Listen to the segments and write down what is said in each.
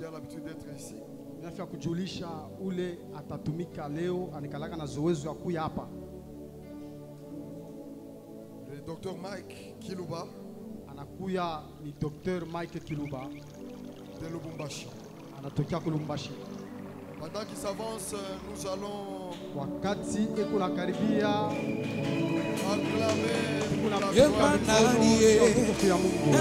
a l'habitude d'être ici. Nafia kujulisha ule atatumika leo anikalaka na zoezo ya kuya hapa. Le docteur Mike Kiluba Anakuya ni Dr. Mike Kiluba. de Lubumbashi. Anatokea Kulumbashi. Pendant qu'il s'avance, nous allons Wakati eko na karibia acclamer kuna la mkono gloire. ya Mungu.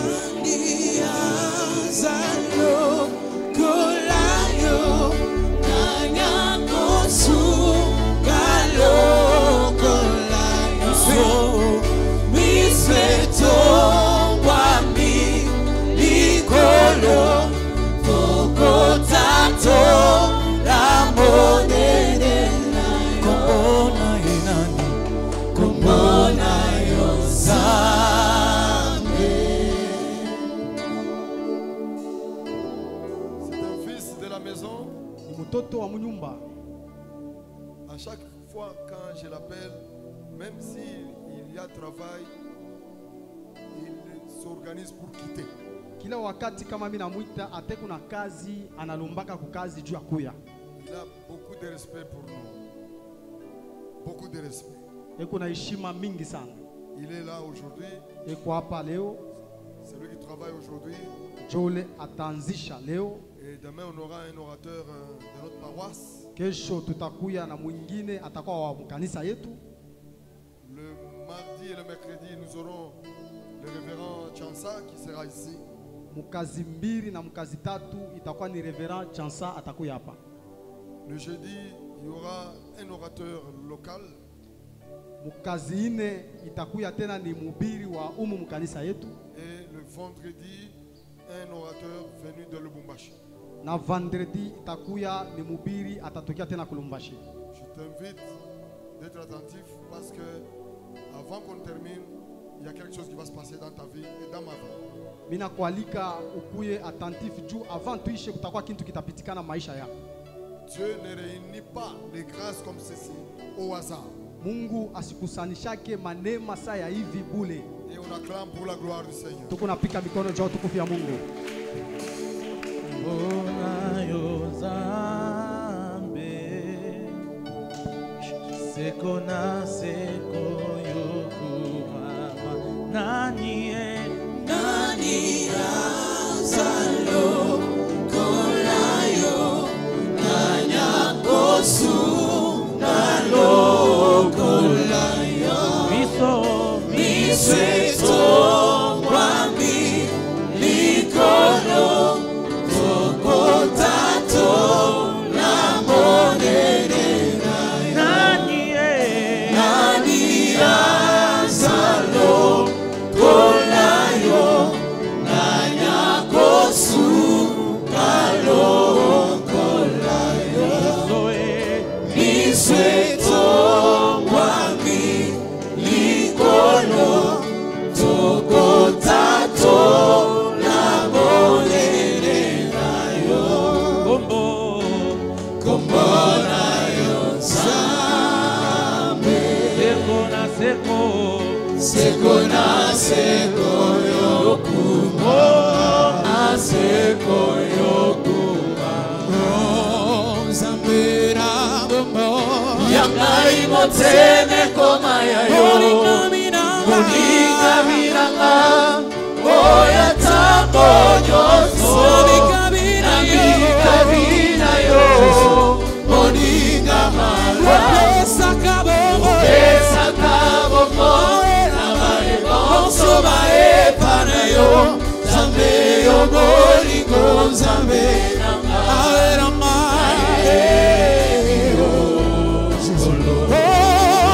Mtoto wa mnyumba. À chaque fois quand je l'appelle, même s'il y a travail, il s'organise pour quitter. Kila wakati kama mimi namuita ate kuna kazi analombaka kukazi juu ya kuya. Il a beaucoup de respect pour nous. Beaucoup de respect. Eko na heshima mingi sana. Il est là aujourd'hui. Eko hapa leo. C'est lui qui travaille aujourd'hui. Jole atanzisha leo. Et demain on aura un orateur de notre paroisse. Kesho tutakuya na mwingine atakuwa wa kanisa yetu. Le mardi et le mercredi nous aurons le révérend Chansa qui sera ici. Mukazi mbili na mukazi tatu itakuwa ni Reverend Chansa atakuya hapa. Le jeudi il y aura un orateur local. Mukazi ine itakuya tena ni mubiri wa umu mkanisa yetu. Et le vendredi un orateur venu de Lubumbashi. Na vendredi itakuya ni mubiri atatokea tena Kulumbashi. Je t'invite d'être attentif parce que avant qu'on termine, il y a quelque chose qui va se passer dans ta vie et dans ma vie. Mina kualika ukuye attentif juu avant tuishe kutakuwa kintu kitapitikana maisha yako. Dieu ne réunit pas les grâces comme ceci au hasard. Mungu asikusanishake manema saa ya hivi bule. Et on acclame pour la gloire du Seigneur. Tuko napika mikono juu tukufu ya Mungu. Sekona seko yokumama nani azalo kolayo nanya kosu nalo kolayo miso kwami likolo tokotato na monene azalo kolayo nanya kosu kalo kolayo misweto mwami likolo tokotato na monene nayo kombo nayo Seko na seko yokumo aseko yokuma Zambera bombo Yangai motene koma yayo Monika miranga Oya tambo nyoso Monika vina yo Monika mara Pesa kabo Soba e panayo Zambe yo bolingo Zambe Aera mae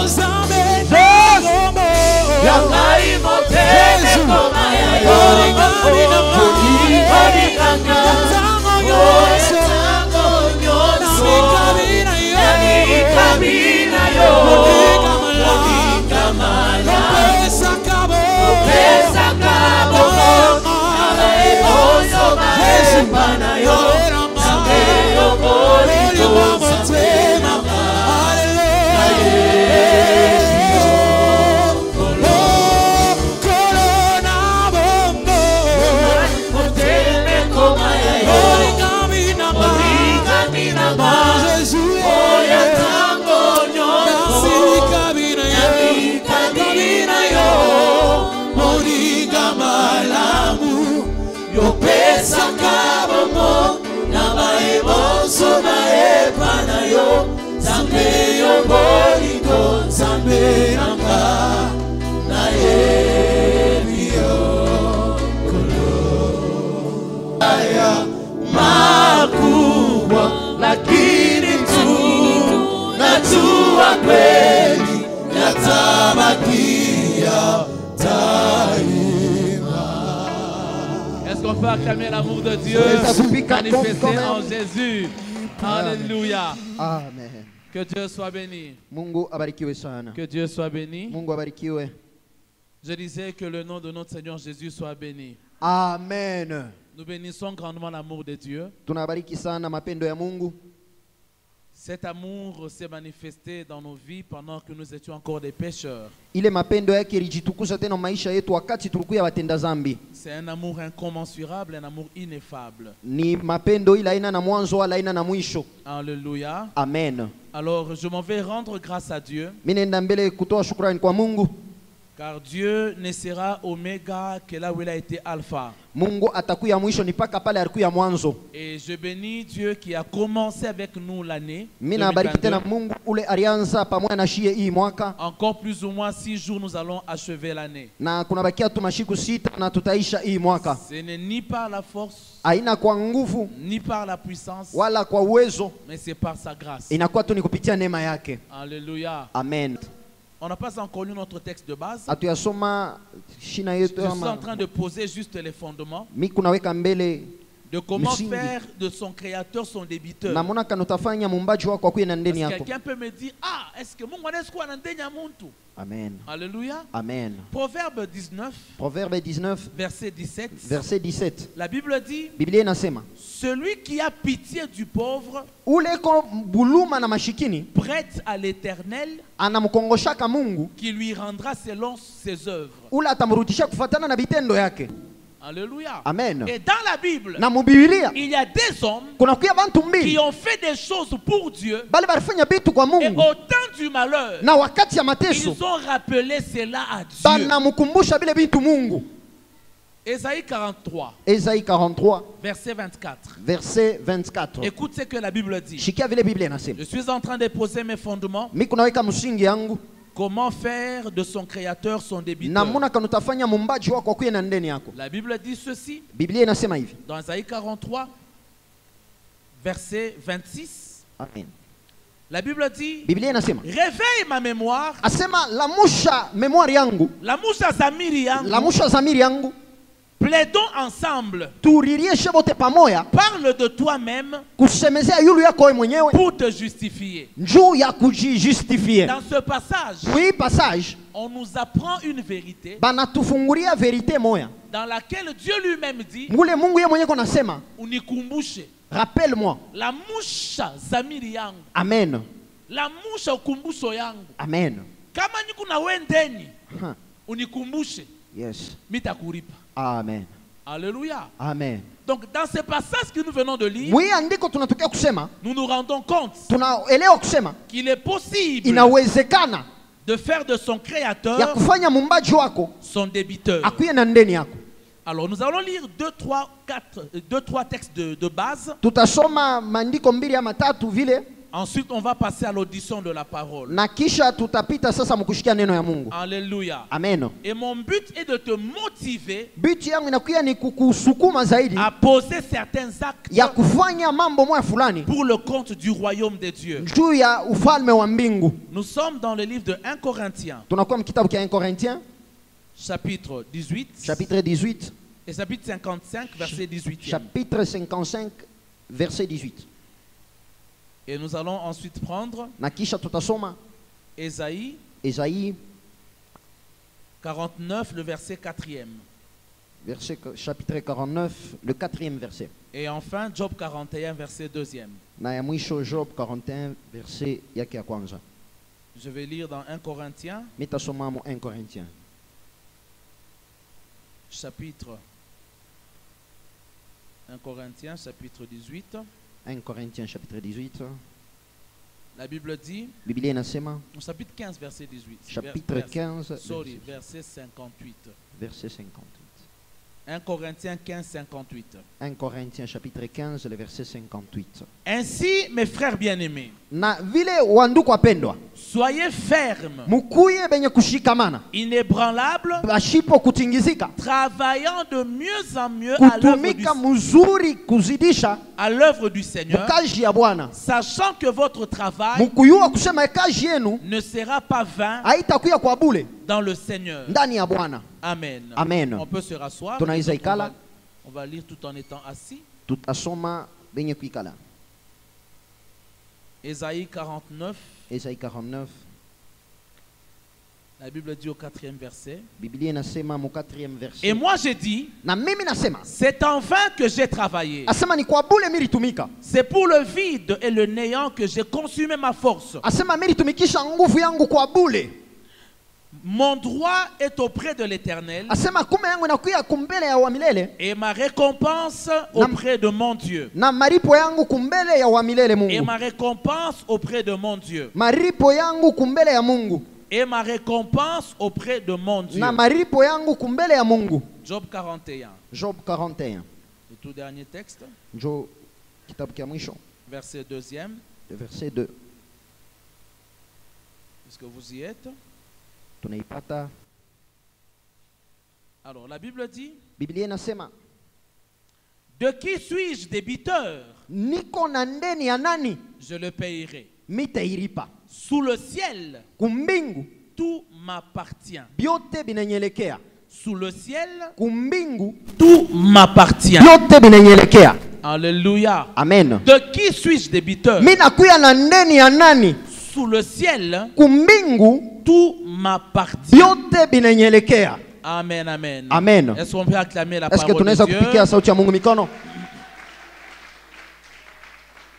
Zambe Zambe Yangai motene koma yayo Monikanga Tango nyonso Nami kabina yo Monika mala Pesa cabo, panayo, Zambeyo bolingo, Zambeyo corona bombo, Moteme koma yayo, soma epana yo Nzambe yo bolingo Nzambe nanga na yebi yo kolo aya makubwa lakini tu najua kweli yatabakia daima. Est-ce qu'on peut acclamer l'amour de Dieu manifesté en Jésus? Alléluia. Amen. Que Dieu soit béni. Mungu abarikiwe sana. Que Dieu soit béni. Mungu abarikiwe. Je disais que le nom de notre Seigneur Jésus soit béni. Amen. Nous bénissons grandement l'amour de Dieu. Tunabariki sana mapendo ya Mungu. Cet amour s'est manifesté dans nos vies pendant que nous étions encore des pécheurs. Ile mapendo yake ilijitukuza tena maisha yetu wakati tulikuwa watenda zambi. C'est un amour incommensurable, un amour ineffable. Ni mapendo ila haina na mwanzo wala haina na mwisho. Alléluia. Amen. Alors je m'en vais rendre grâce à Dieu. Mimi nenda mbele kutoa shukrani kwa Mungu. Car Dieu ne sera oméga que là où il a été alpha. Mungu atakuya mwisho ni paka pale alikuya mwanzo. Et je bénis Dieu qui a commencé avec nous l'année. Mimi nabariki tena Mungu ule alianza pamoja na shie hii mwaka. Encore plus ou moins 6 jours nous allons achever l'année. Na kuna bakia tu mashiku 6 na tutaisha hii mwaka. Ce n'est ni par la force, Haina kwa nguvu ni par la puissance, wala kwa uwezo. mais c'est par sa grâce. Inakuwa tu ni kupitia neema yake. Alléluia. Amen. On n'a pas encore lu notre texte de base. Atuyasoma shina Je yetu suis ama en train de poser juste les fondements mimi kunaweka mbele de comment msingi. faire de son créateur son débiteur. namona kanutafanya muumbaji wako akuye na ndeni Parce que yako. quelqu'un peut me dire, ah, est-ce que Mungu anaweza kuwa na ndeni ya mtu? Amen. Alléluia. Amen. Proverbe 19, Proverbe 19 verset 17. verset 17. La Bible dit, Biblia inasema celui qui a pitié du pauvre ule ko buluma na mashikini prête à l'Éternel anamkongoshaka Mungu, qui lui rendra selon ses œuvres. ule atamrudisha kufatana na vitendo yake. Alléluia. Amen. Et dans la Bible, Na mubibilia il y a des hommes kuna kuya bantu qui mbili ont fait des choses pour Dieu bali barifanya bitu kwa et Mungu au temps du malheur, na wakati ya mateso ils ont rappelé cela à Dieu. banamukumbusha bile bitu Mungu. Ésaïe 43, Esaïe 43 verset 24. verset 24. Écoute ce que la Bible dit. Shikia vile Biblia inasema. Je suis en train de poser mes fondements. Mimi kunaweka msingi yangu Comment faire de son créateur son débiteur. namuna kanutafanya mumbaji wako akuye na ndeni yako. La Bible dit ceci Biblia inasema hivi. dans Ésaïe 43, verset 26. Amen. La Bible dit, Biblia inasema réveille ma mémoire, asema lamusha memoire yangu, lamusha zamiri yangu, lamusha zamiri yangu, plaidons ensemble, turirie shebote pamoja parle de toi-même kusemezea yulu yako wewe mwenyewe pour te justifier. njuu ya kujijustifie. Dans ce passage, Hii passage on nous apprend une vérité banatufungulia verite moya dans laquelle Dieu lui-même dit, ngule Mungu yeye mwenyewe konasema unikumbushe, rappelle-moi. la musha zamiri yangu, Amen. la musha ukumbusho yangu, Amen. kama niko na wendeni Huh. unikumbushe, Yes. mitakuripa. Amen. Alléluia. Amen. Donc dans ce passage que nous venons de lire, Mwi andiko tunatokea kusema, nous nous rendons compte tunaelewa kusema qu'il est possible inawezekana de faire de son ya créateur kufanya mumbaji wako son débiteur. akuye na ndeni yako. Alors nous allons lire deux, trois textes de base. Tutasoma maandiko mbili ama tatu vile, Ensuite, on va passer à l'audition de la parole. na kisha tutapita sasa mkushikia neno ya Mungu. Alléluia. Amen. Et mon but est de te motiver Biti yangu inakuya ni kukusukuma zaidi à poser certains actes ya kufanya mambo moya fulani pour le compte du royaume de Dieu. juu ya ufalme wa mbingu. Nous sommes dans le livre de 1 Corinthiens, Tunakuwa mkitabu kia 1 Corinthiens chapitre 18 chapitre 18 et chapitre 55, verset 18. chapitre 55 verset 18. Et nous allons ensuite prendre Na kisha tutasoma Ésaïe Esaïe 49, le verset 4e. chapitre 49 le 4e verset. Et enfin, Job 41, verset 2e. Na ya mwisho Job 41 verset yake ya kwanza. Je vais lire dans 1 Corinthiens, Mitasoma mu 1 Corinthiens chapitre 1 Corinthiens, chapitre 18. 1 Corinthiens chapitre 18. La Bible dit, Biblia inasema au chapitre 15, verset 18. chapitre 15 Sorry, verset 58. verset 58. 1 Corinthiens 15, 58. 1 Corinthiens chapitre 15, le verset 58. Ainsi, mes frères bien-aimés, Na vile wanduku wapendwa, soyez fermes, mukuye benye kushikamana, inébranlables, bashipo kutingizika, travaillant de mieux en mieux à kutumika muzuri kuzidisha l'œuvre du Seigneur, kazi ya Bwana, sachant que votre travail mukuyua kusema kazi yenu ne sera pas vain haitakuya kwa bure dans le Seigneur. ndani ya Bwana. Amen. Amen. On peut se rasseoir. Tunaweza ikala. On va lire tout en étant assis. Tutasoma benye kuikala. Ésaïe 49. Esaïe 49. La Bible dit au 4e verset. Biblia inasema mu 4e verset. Et moi j'ai dit, Na mimi nasema, c'est en vain que j'ai travaillé. asema ni kwa bure militumika. C'est pour le vide et le néant que j'ai consumé ma force. Asema militumikisha nguvu yangu kwa bure. Mon droit est auprès de l'Éternel Asema kume yangu inakuya kumbele ya wa milele et ma récompense auprès de mon Dieu. na maripo yangu kumbele ya wa milele Et Mungu. ma récompense auprès de mon Dieu. Maripo yangu kumbele ya Mungu. Et ma récompense auprès de mon Dieu. Na maripo yangu kumbele ya Mungu. Job 41. Job 41. Le tout dernier texte, Job kitabu kia mwisho, verset 2e, le verset 2. puisque vous y êtes. Tunaipata. Alors, la Bible dit, Biblia inasema, de qui suis-je débiteur? niko na ndeni ya nani Je le payerai. mitairipa. Sous le ciel, Kumbingu tout m'appartient. byote binanyelekea. Sous le ciel, Kumbingu tout m'appartient. byote binanyelekea. Alléluia. Amen. De qui suis-je débiteur? Mimi nakuya na ndeni ya nani? Sous le ciel, Kumbingu tout m'appartient. byote binanyelekea. Amen, amen. Amen. Est-ce qu'on peut acclamer la Est-ce que parole de tunaweza Dieu? kupikia sauti ya Mungu mikono?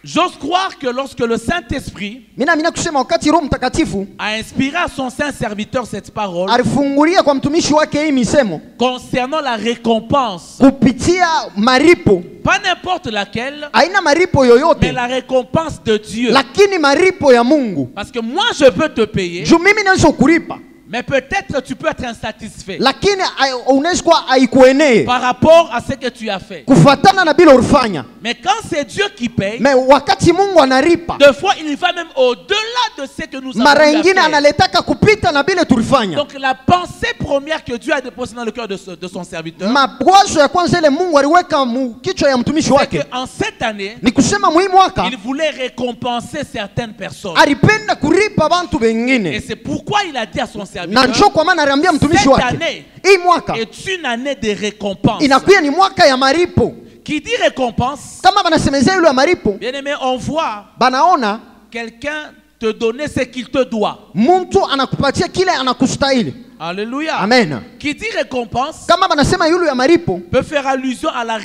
J'ose croire que lorsque le Saint-Esprit Mina kusema wakati Roho Mtakatifu a inspiré à son saint serviteur cette parole alifungulia kwa mtumishi wake hii misemo concernant la récompense, kupitia maripo, pas n'importe laquelle, haina maripo mais yoyote, la récompense de Dieu. lakini maripo ya Mungu. Parce que moi je peux te payer, Juu mimi naweza kulipa, mais peut-être tu peux être insatisfait lakini unaweza kuwa haikuenee par rapport à ce que tu as fait. kufuatana na bila ulifanya. Mais quand c'est Dieu qui paye, Me wakati Mungu analipa, deux fois il va même au-delà de ce que nous avons mara eu à ingine faire. analetaka kupita na bila tulifanya. Donc la pensée première que Dieu a déposée dans le cœur de son serviteur, Mabwazo ya kwanza ile Mungu aliweka mu kichwa ya mtumishi c'est wake qu'en cette année, ni kusema muhimu mwaka il voulait récompenser certaines personnes. alipenda kulipa bantu Et bengine, c'est pourquoi il a dit à son na serviteur, njoo kwa maana aliambia mtumishi cette wake, année hii mwaka est une année de récompense. inakuya ni mwaka ya maripo. Qui dit récompense, Kama banasemezea yule ya maripo, bien aimé, on voit banaona quelqu'un te donner ce qu'il te doit. mtu anakupatia kile anakustahili. Alléluia. Amen. Qui dit récompense Kama banasema yule ya maripo, peut faire allusion à la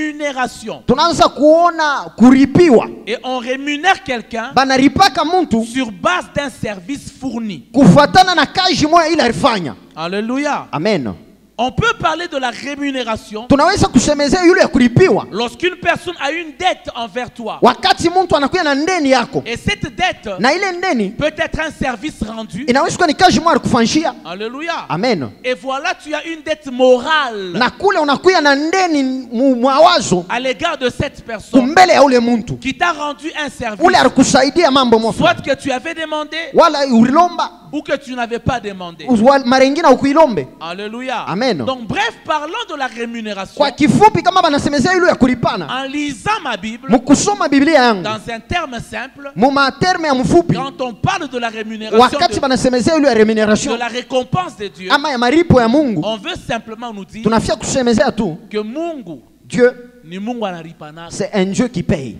rémunération. tunaanza kuona kuripiwa. Et on rémunère quelqu'un Banaripaka mtu sur base d'un service fourni. kufuatana na kazi moja ile alifanya. Alléluia. Amen. On peut parler de la rémunération Tunaweza kusemezea yule ya kulipiwa lorsqu'une personne a une dette envers toi. wakati mtu anakuya na ndeni yako, Et cette dette na ile ndeni peut être un service rendu. inaweza kuwa ni kazi moja alikufanyishia. Alléluia. Amen. Et voilà, tu as une dette morale Na kule unakuya na ndeni mawazo à l'égard de cette personne kumbele ya ule mtu qui t'a rendu un service, ule alikusaidia mambo moja, soit que tu avais demandé wala ulilomba ou que tu n'avais pas demandé. mara ingine ukuilombe. Alléluia. Amen. Donc bref, parlons de la rémunération. Kwa kifupi, kama banasemezea yule ya kulipana, En lisant ma Bible, mkusoma Biblia yangu dans un terme simple, mu materme ya mfupi, quand on parle de la rémunération, wakati banasemezea yule ya de remuneration la récompense de Dieu, ama ya maripo ya Mungu, on veut simplement nous dire tunafia kusemezea tu que Mungu Dieu, ni Mungu analipanaka. c'est un Dieu qui paye.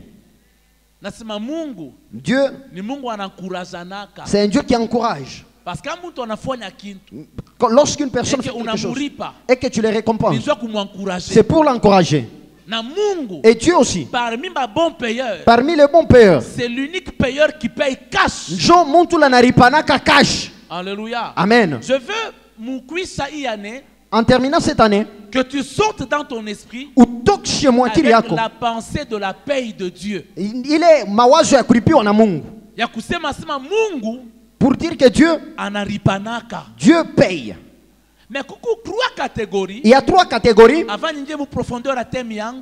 Nasema Mungu Dieu, ni Mungu anaencourageanaka. c'est un Dieu qui encourage. Parce que mtu anafanya kitu Lorsqu'une personne et fait que quelque chose unamlipa, et que tu le récompenses, ndio kumwencourager. c'est pour l'encourager. Na Mungu Et Dieu aussi, parmi ma bons payeurs, parmi les bons payeurs, c'est l'unique payeur qui paye cash. Njo muntu la naripanaka cash. Alléluia. Amen. Je veux mukwisa hii année En terminant cette année, que tu sortes dans ton esprit utoke chez moi avec kili yako la pensée de la paye de Dieu. ile mawazo ya kulipiwa na Mungu, Ya kusema sema Mungu pour dire que Dieu anaripanaka. Dieu paye. Mais coucou, 3 catégories. Il y a 3 catégories.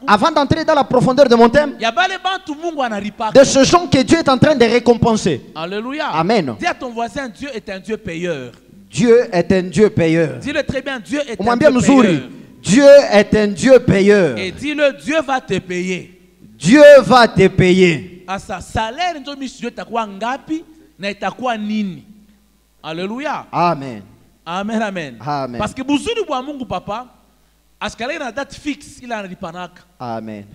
Avant d'entrer dans la profondeur de mon thème, de ce gens que Dieu est en train de récompenser. Alléluia. Amen. Dis à ton voisin, Dieu est un Dieu payeur. Dieu est un Dieu payeur. Dis-le très bien, Dieu est un Dieu payeur. Dieu est un Dieu payeur. Et dis-le, Dieu va te payer. Dieu va te payer. À sa salaire, Dieu takuwa ngapi na itakuwa nini. Alléluia. Amen. Amen, amen. Amen. Parce que buzuri bwa Mungu papa, askala ina date fixe, il a ripanaka. Amen.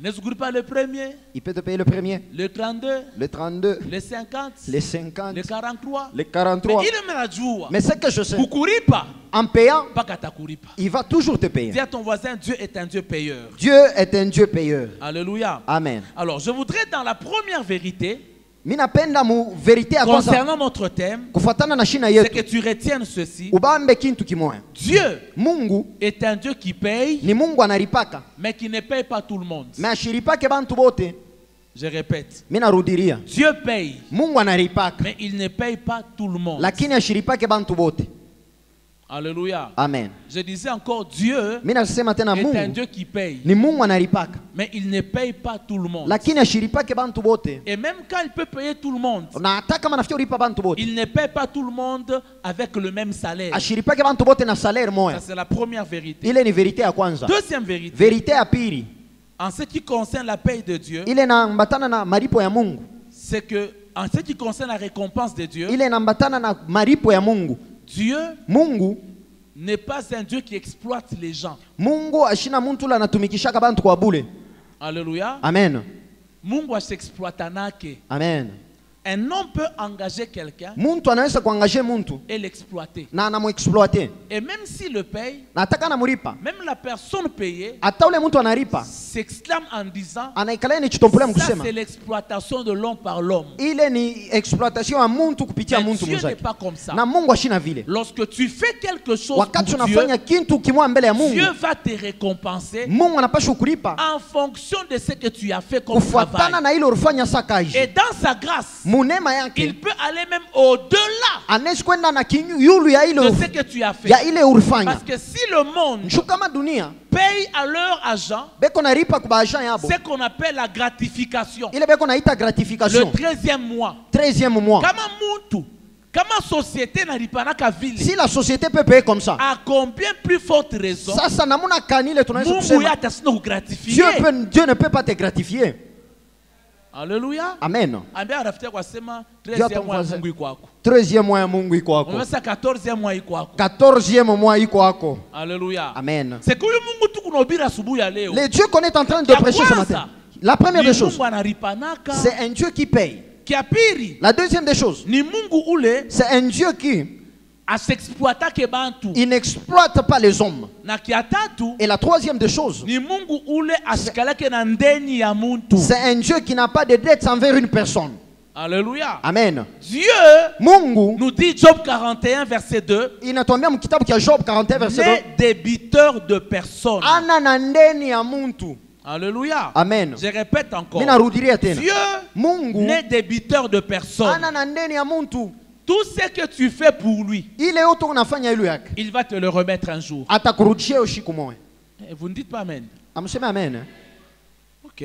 Ne s'oublie pas le premier. Il peut te payer le premier, le 32, le 32, le 50, le 50, le 43, le 43. Mais ce que je sais, en payant, il va toujours te payer. Dis à ton voisin, Dieu est un Dieu payeur. Dieu est un Dieu payeur. Alléluia. Amen. Alors, je voudrais dans la première vérité, concernant notre thème, c'est que tu retiennes ceci. Dieu est un Dieu qui paye, mais qui ne paye pas tout le monde. Je répète. Dieu paye, mais il ne paye pas tout le monde. Alléluia. Amen. Je disais encore, Dieu est un Dieu qui paye, mais il ne paye pas tout le monde. Et même quand il peut payer tout le monde, il ne paye pas tout le monde avec le même salaire. Ça, c'est la première vérité. Deuxième vérité, en ce qui concerne la paye de Dieu, c'est que en ce qui concerne la récompense de Dieu, Dieu n'est pas un Dieu qui exploite les gens. Alléluia. Amen. Mungu s'exploitanake. Amen. Un homme peut engager quelqu'un et l'exploiter. Et même s'il le paye, même la personne payée s'exclame en disant, ça c'est l'exploitation de l'homme par l'homme. Mais Dieu n'est pas comme ça. Lorsque tu fais quelque chose pour Dieu, Dieu va te récompenser en fonction de ce que tu as fait comme travail. Et dans sa grâce, il peut aller même au-delà de ce que tu as fait. Parce que si le monde paye à leur agent ce qu'on appelle la gratification, le 13e mois, si la société peut payer comme ça, à combien plus forte raison Dieu ne peut pas te gratifier. Alléluia. Amen. 13e mois Mungu iko wako. 13e mois Mungu iko wako. 14e mois iko wako. 14e mois iko wako. Alléluia. Amen. C'est que Mungu tu kunobira asubuhi ya leo. Le Dieu qu'on est en train de prêcher ce matin. La première des choses, c'est un Dieu qui paye. La deuxième des choses, c'est un Dieu qui il n'exploite pas les hommes. Et la troisième des choses, c'est un Dieu qui n'a pas de dette envers une personne. Alléluia. Amen. Dieu Mungu nous dit Job 41 verset 2. Il n'a tombé kitabu kia Job 41 verset 2. N'est débiteur de personne. Alléluia. Amen. Je répète encore. Dieu Mungu n'est débiteur de personne. Tout ce que tu fais pour lui, il va te le remettre un jour. Et vous ne dites pas amen. Amen. Ok.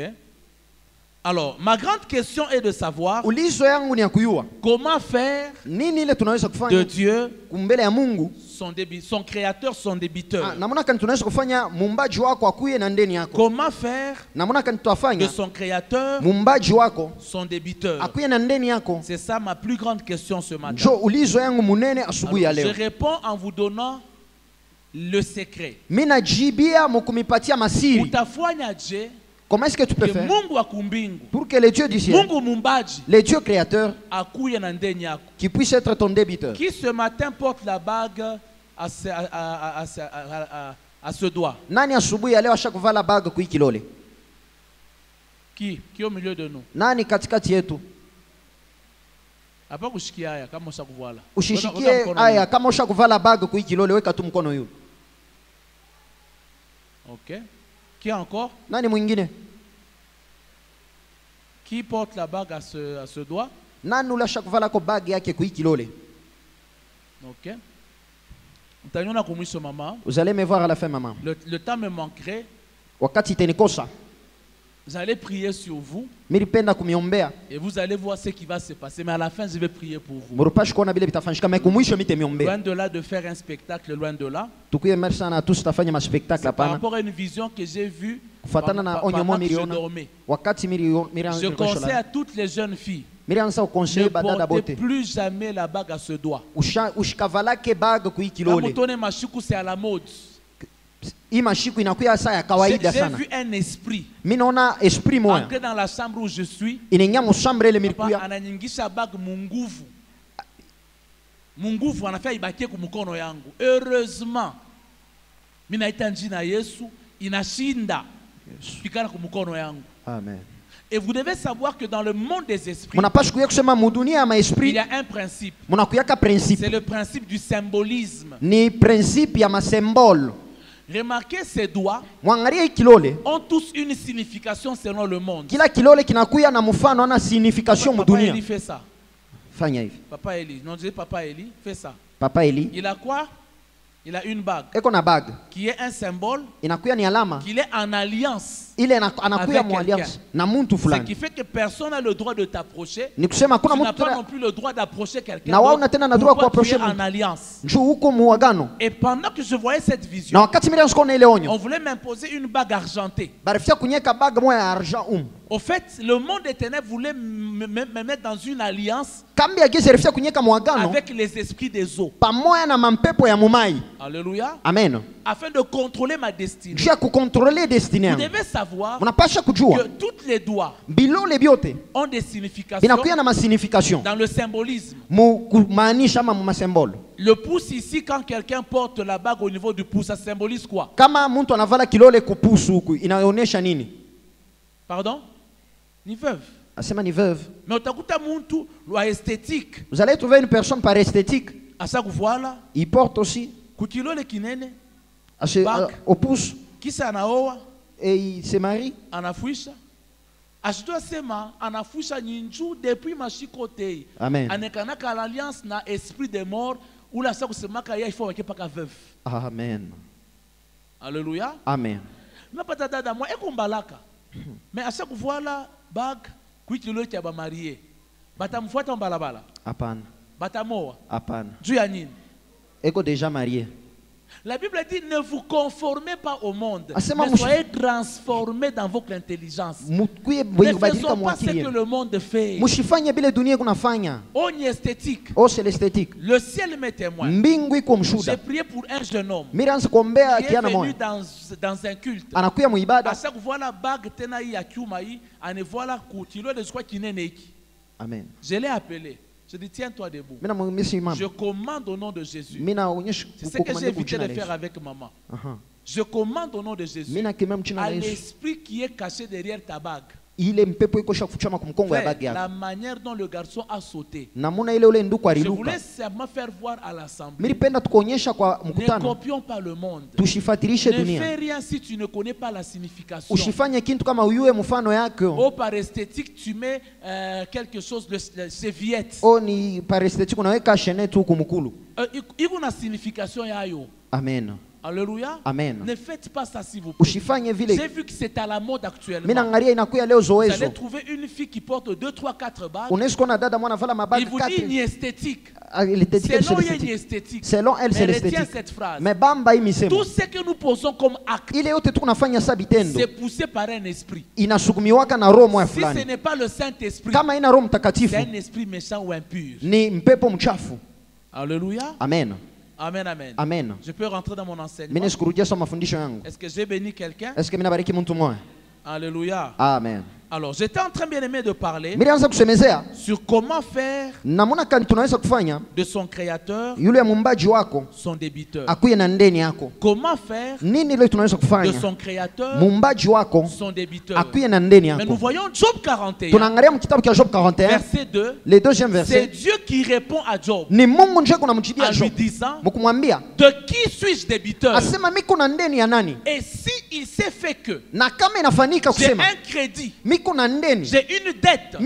Alors, ma grande question est de savoir comment faire de Dieu son créateur, son débiteur. Comment faire de son créateur son débiteur? C'est ça ma plus grande question ce matin. Alors, je réponds en vous donnant le secret. Comment est-ce que tu peux faire pour que le Dieu du ciel, le Dieu créateur, qui puisse être ton débiteur? Qui ce matin porte la bague à ce doigt? Nani asubuhi ya leo ashakuva la bague kwa kilole? Qui au milieu de nous? Nani katikati yetu? Hapa kushikia haya kama ushakuvala. Ushishikie haya kama ushakuva la bague kwa kilole, weka tu mkono yule. OK. Qui encore? Nani mwingine? Qui porte la bague à ce doigt? Nani ula shakuvala ko bague yake kwa kilole? OK. Vous allez me voir à la fin, maman. Le temps me manquerait. Wakati itenikosa. J'allais prier sur vous. Nilipenda kumiombea. Et vous allez voir ce qui va se passer. Mais à la fin, je vais prier pour vous. Murupashi kuona vile vitafanyika, mais kumwisho mitemiombea. Loin de là de faire un spectacle, loin de là. Tukuye merci sana tous tafanya ma spectacle hapana. Par rapport à une vision que j'ai vue kufatana na onyo mo miliona. Wakati je conseille à toutes les jeunes filles. Mirianza ukonseil badada bote. Ne plus jamais la bague à ce doigt. Ushikavalake bague kuikilole. Kamutone mashiku c'est à la mode. Hii mashiku inakuya saa ya kawaida sana. J'ai vu un esprit. Mimi naona esprit moya. Entrer dans la chambre où je suis. Inaingia mu chambre ile milikuya. Ananyingisha bague munguvu. Munguvu anafanya ibakie kwa mkono yangu. Heureusement. Mimi naita jina Yesu inashinda. Pikana kwa mkono yangu. Amen. Et vous devez savoir que dans le monde des esprits, il y a un principe. C'est le principe du symbolisme. Ni principe ya masymbole. Remarquez, ces doigts ont tous une signification selon le monde. Kila kilole kinakuya na mfano na signification mu dunia. Papa Eli fait ça. Fanya hivi. Papa Eli, non, je dis Papa Eli fait ça. Papa Eli. Il a quoi? Il a une bague. Eko na bague. Qui est un symbole. Inakuya ni alama. Qu'il est en alliance. Ile anakuya mu alliance na muntu fulani. Ce qui fait que personne n'a le droit de t'approcher. Ni kusema kuna mtu mtu n'a pas non plus le droit d'approcher quelqu'un. Na wauna tena na droit kuapprocher en alliance. Njoo huko muagano. Et pendant que je voyais cette vision. Na wakati mimi nsikona ile onyo. On voulait m'imposer une bague argentée. Barifia kunyeka bague moya ya argent Au fait, le monde des ténèbres voulait me mettre dans une alliance avec les esprits des eaux. Alléluia. Amen. Afin de contrôler ma destinée. Vous devez savoir que toutes les doigts ont des significations dans le symbolisme. Le pouce ici, quand quelqu'un porte la bague au niveau du pouce, ça symbolise quoi? Pardon? Ni veuve. Asema ni veuve. Mais utakuta muntu wa esthétique. Vous allez trouver une personne par esthétique. Asa kuvala. Il porte aussi. Kukilole kinene. Au pouce. Kisa anaoa. Et il se marie. Anafuisha. Ashitoa sema anafuisha nyinju depuis mashikote. Amen. Anekanaka l'alliance na esprit de mort ou la sa kusemaka ya il faut wake paka veuve. Amen. Alléluia. Amen. Mais pas dada moi ekombalaka. Mais à chaque fois là, bague, qui tu le tiens ba marié, batamfuata mbalabala. Apana. Batamoa. Apana. Juyanine. Eko déjà marié. La Bible dit ne vous conformez pas au monde, mais soyez transformés dans votre intelligence. Ne faisons pas ce que le monde fait. On est esthétique. C'est l'esthétique. Le ciel m'est témoin. J'ai prié pour un jeune homme qui est venu dans un culte. À chaque fois la bague tenaï à Kyumaï, à ne voilà qu'utilo de soi qui n'est neki. Amen. Je l'ai appelé. Je dis tiens-toi debout. Je commande au nom de Jésus. C'est ce que j'ai évité de faire avec maman. Je commande au nom de Jésus à l'esprit qui est caché derrière ta bague. La manière dont le garçon a sauté. Je voulais seulement faire voir à l'assemblée. Ne copions pas le monde. Ne fais rien si tu ne connais pas la signification. Oh, par esthétique, tu mets quelque chose de serviette. Il y a une signification. Amen. Alléluia. Amen. Ne faites pas ça s'il vous plaît. J'ai vu que c'est à la mode actuellement. Vous allez trouver une fille qui porte 2, 3, 4 bagues. Il vous dit une esthétique. Selon une esthétique. Selon elle, c'est l'esthétique. Retiens cette phrase. Tout ce que nous posons comme acte, c'est poussé par un esprit. Si ce n'est pas le Saint-Esprit, c'est un esprit méchant ou impur. Alléluia. Amen. Amen, amen. Amen. Je peux rentrer dans mon enseignement. Est-ce que j'ai béni quelqu'un? Alléluia. Amen. Alors, j'étais en train, bien aimé, de parler sur comment faire de son créateur son débiteur. Comment faire de son créateur son débiteur. Mais nous voyons Job 41, verset 2. C'est Dieu qui répond à Job en lui disant: de qui suis-je débiteur? Et si il s'est fait que j'ai un crédit J'ai une dette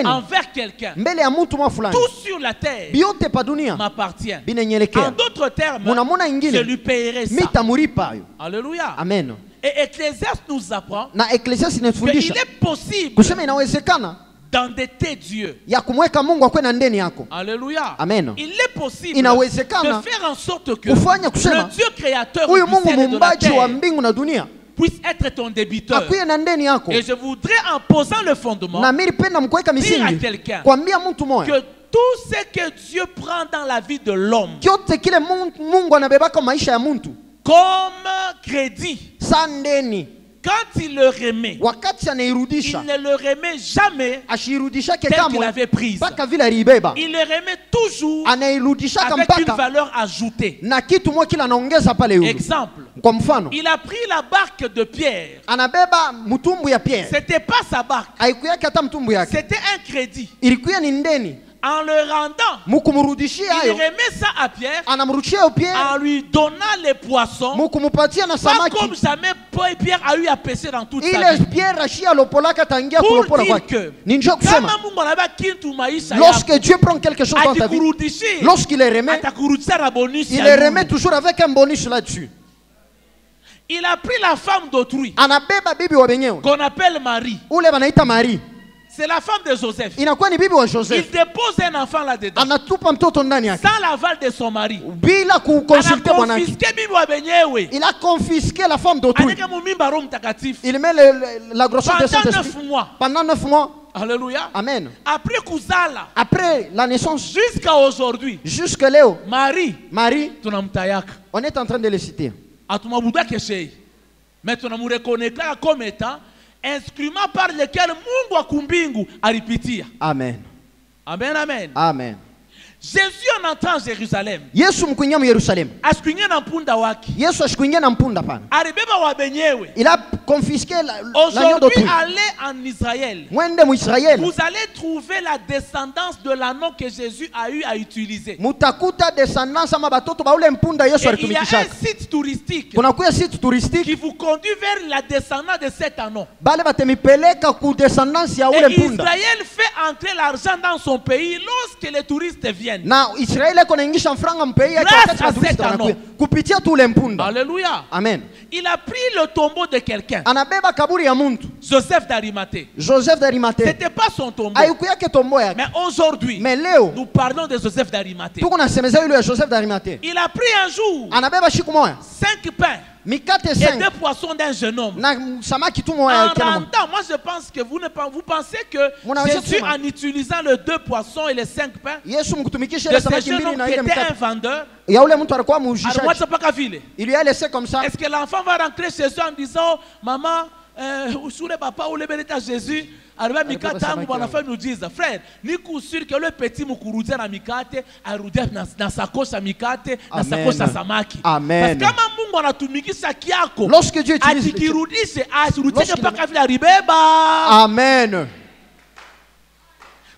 envers quelqu'un. Tout sur la terre m'appartient. En d'autres termes, je lui payerai ça. Alléluia. Amen. Et Ecclésiaste nous apprend qu'il est possible d'endetter Dieu. Alléluia. Amen. Il est possible de faire en sorte que le Dieu créateur du ciel et de la terre puisse être ton débiteur. Et je voudrais, en posant le fondement, dire à quelqu'un que tout ce que Dieu prend dans la vie de l'homme comme crédit, quand il le remet, il ne le remet jamais tel qu'il avait pris. Il le remet toujours avec une valeur ajoutée. Exemple, il a pris la barque de Pierre. C'était pas sa barque, c'était un crédit. En le rendant, il remet ça à Pierre en lui donnant les poissons, pas comme jamais Pierre a eu à pêcher dans toute sa vie. Pour dire que lorsque Dieu prend quelque chose dans ta vie, lorsqu'il le remet, il le remet toujours avec un bonus là-dessus. Il a pris la femme d'autrui qu'on appelle Marie. C'est la femme de Joseph. Il dépose un enfant là-dedans sans l'aval de son mari. Il a confisqué la femme d'autrui. Il met la grossesse de Saint-Esprit pendant 9 mois. Alléluia. Amen. Après la naissance jusqu'à aujourd'hui, jusqu'à Léo, Marie, on est en train de le citer. Mais tu nous reconnais comme étant instrument par lequel Mungu akumbingu alipitia. Amen. Amen, amen. Amen. Jésus en entrant en Jérusalem. Yesu mkuingia Yerusalemu. Ashkuingia na mpunda waki. Yesu ashkuingia na mpunda pana. Alibeba wabenyewe. Il a confisqué l'agneau d'autrui. Aujourd'hui, allez en Israël. Mwende mu Israël. Vous allez trouver la descendance de l'anneau que Jésus a eu à utiliser. Mutakuta descendance ama batoto ba ule mpunda Yesu alitumikisha. Il y a un site touristique. Kuna kuya site touristique qui vous conduit vers la descendance de cet anneau. Bale batemipeleka ku descendance ya ule mpunda. Et Israël fait entrer l'argent dans son pays lorsque les touristes viennent. Na Israël konaingisha franga mpei yake wakati maturiste wanakuja kupitia tu ule mpunda. Alléluia. Amen. Il a pris le tombeau de quelqu'un. Anabeba kaburi ya muntu. Joseph d'Arimathée. Joseph d'Arimathée. C'était pas son tombeau. Ayukuyake tombo yake. Mais aujourd'hui, nous parlons de Joseph d'Arimathée. Tukunasemeza yule Joseph d'Arimathée. Il a pris un jour. Anabeba siku moja 5 pains. Et 2 poissons d'un jeune homme. En rendant, moi je pense que vous pensez que Jésus, en utilisant les 2 poissons et les 5 pains de ce jeune homme qui était un vendeur, il lui a laissé comme ça. Est-ce que l'enfant va rentrer chez eux en disant, maman, sous le papa ou le bénédict Jésus, nous disent, frère, ni sûr que le petit mukurudia na mikate arudia na sakosa mikate na sakosa samaki. Amen. Parce que kama Mungu anatumikisha kiako, lorsque Dieu utilise akirudishe asirudishe paka vile ribeba. Amen.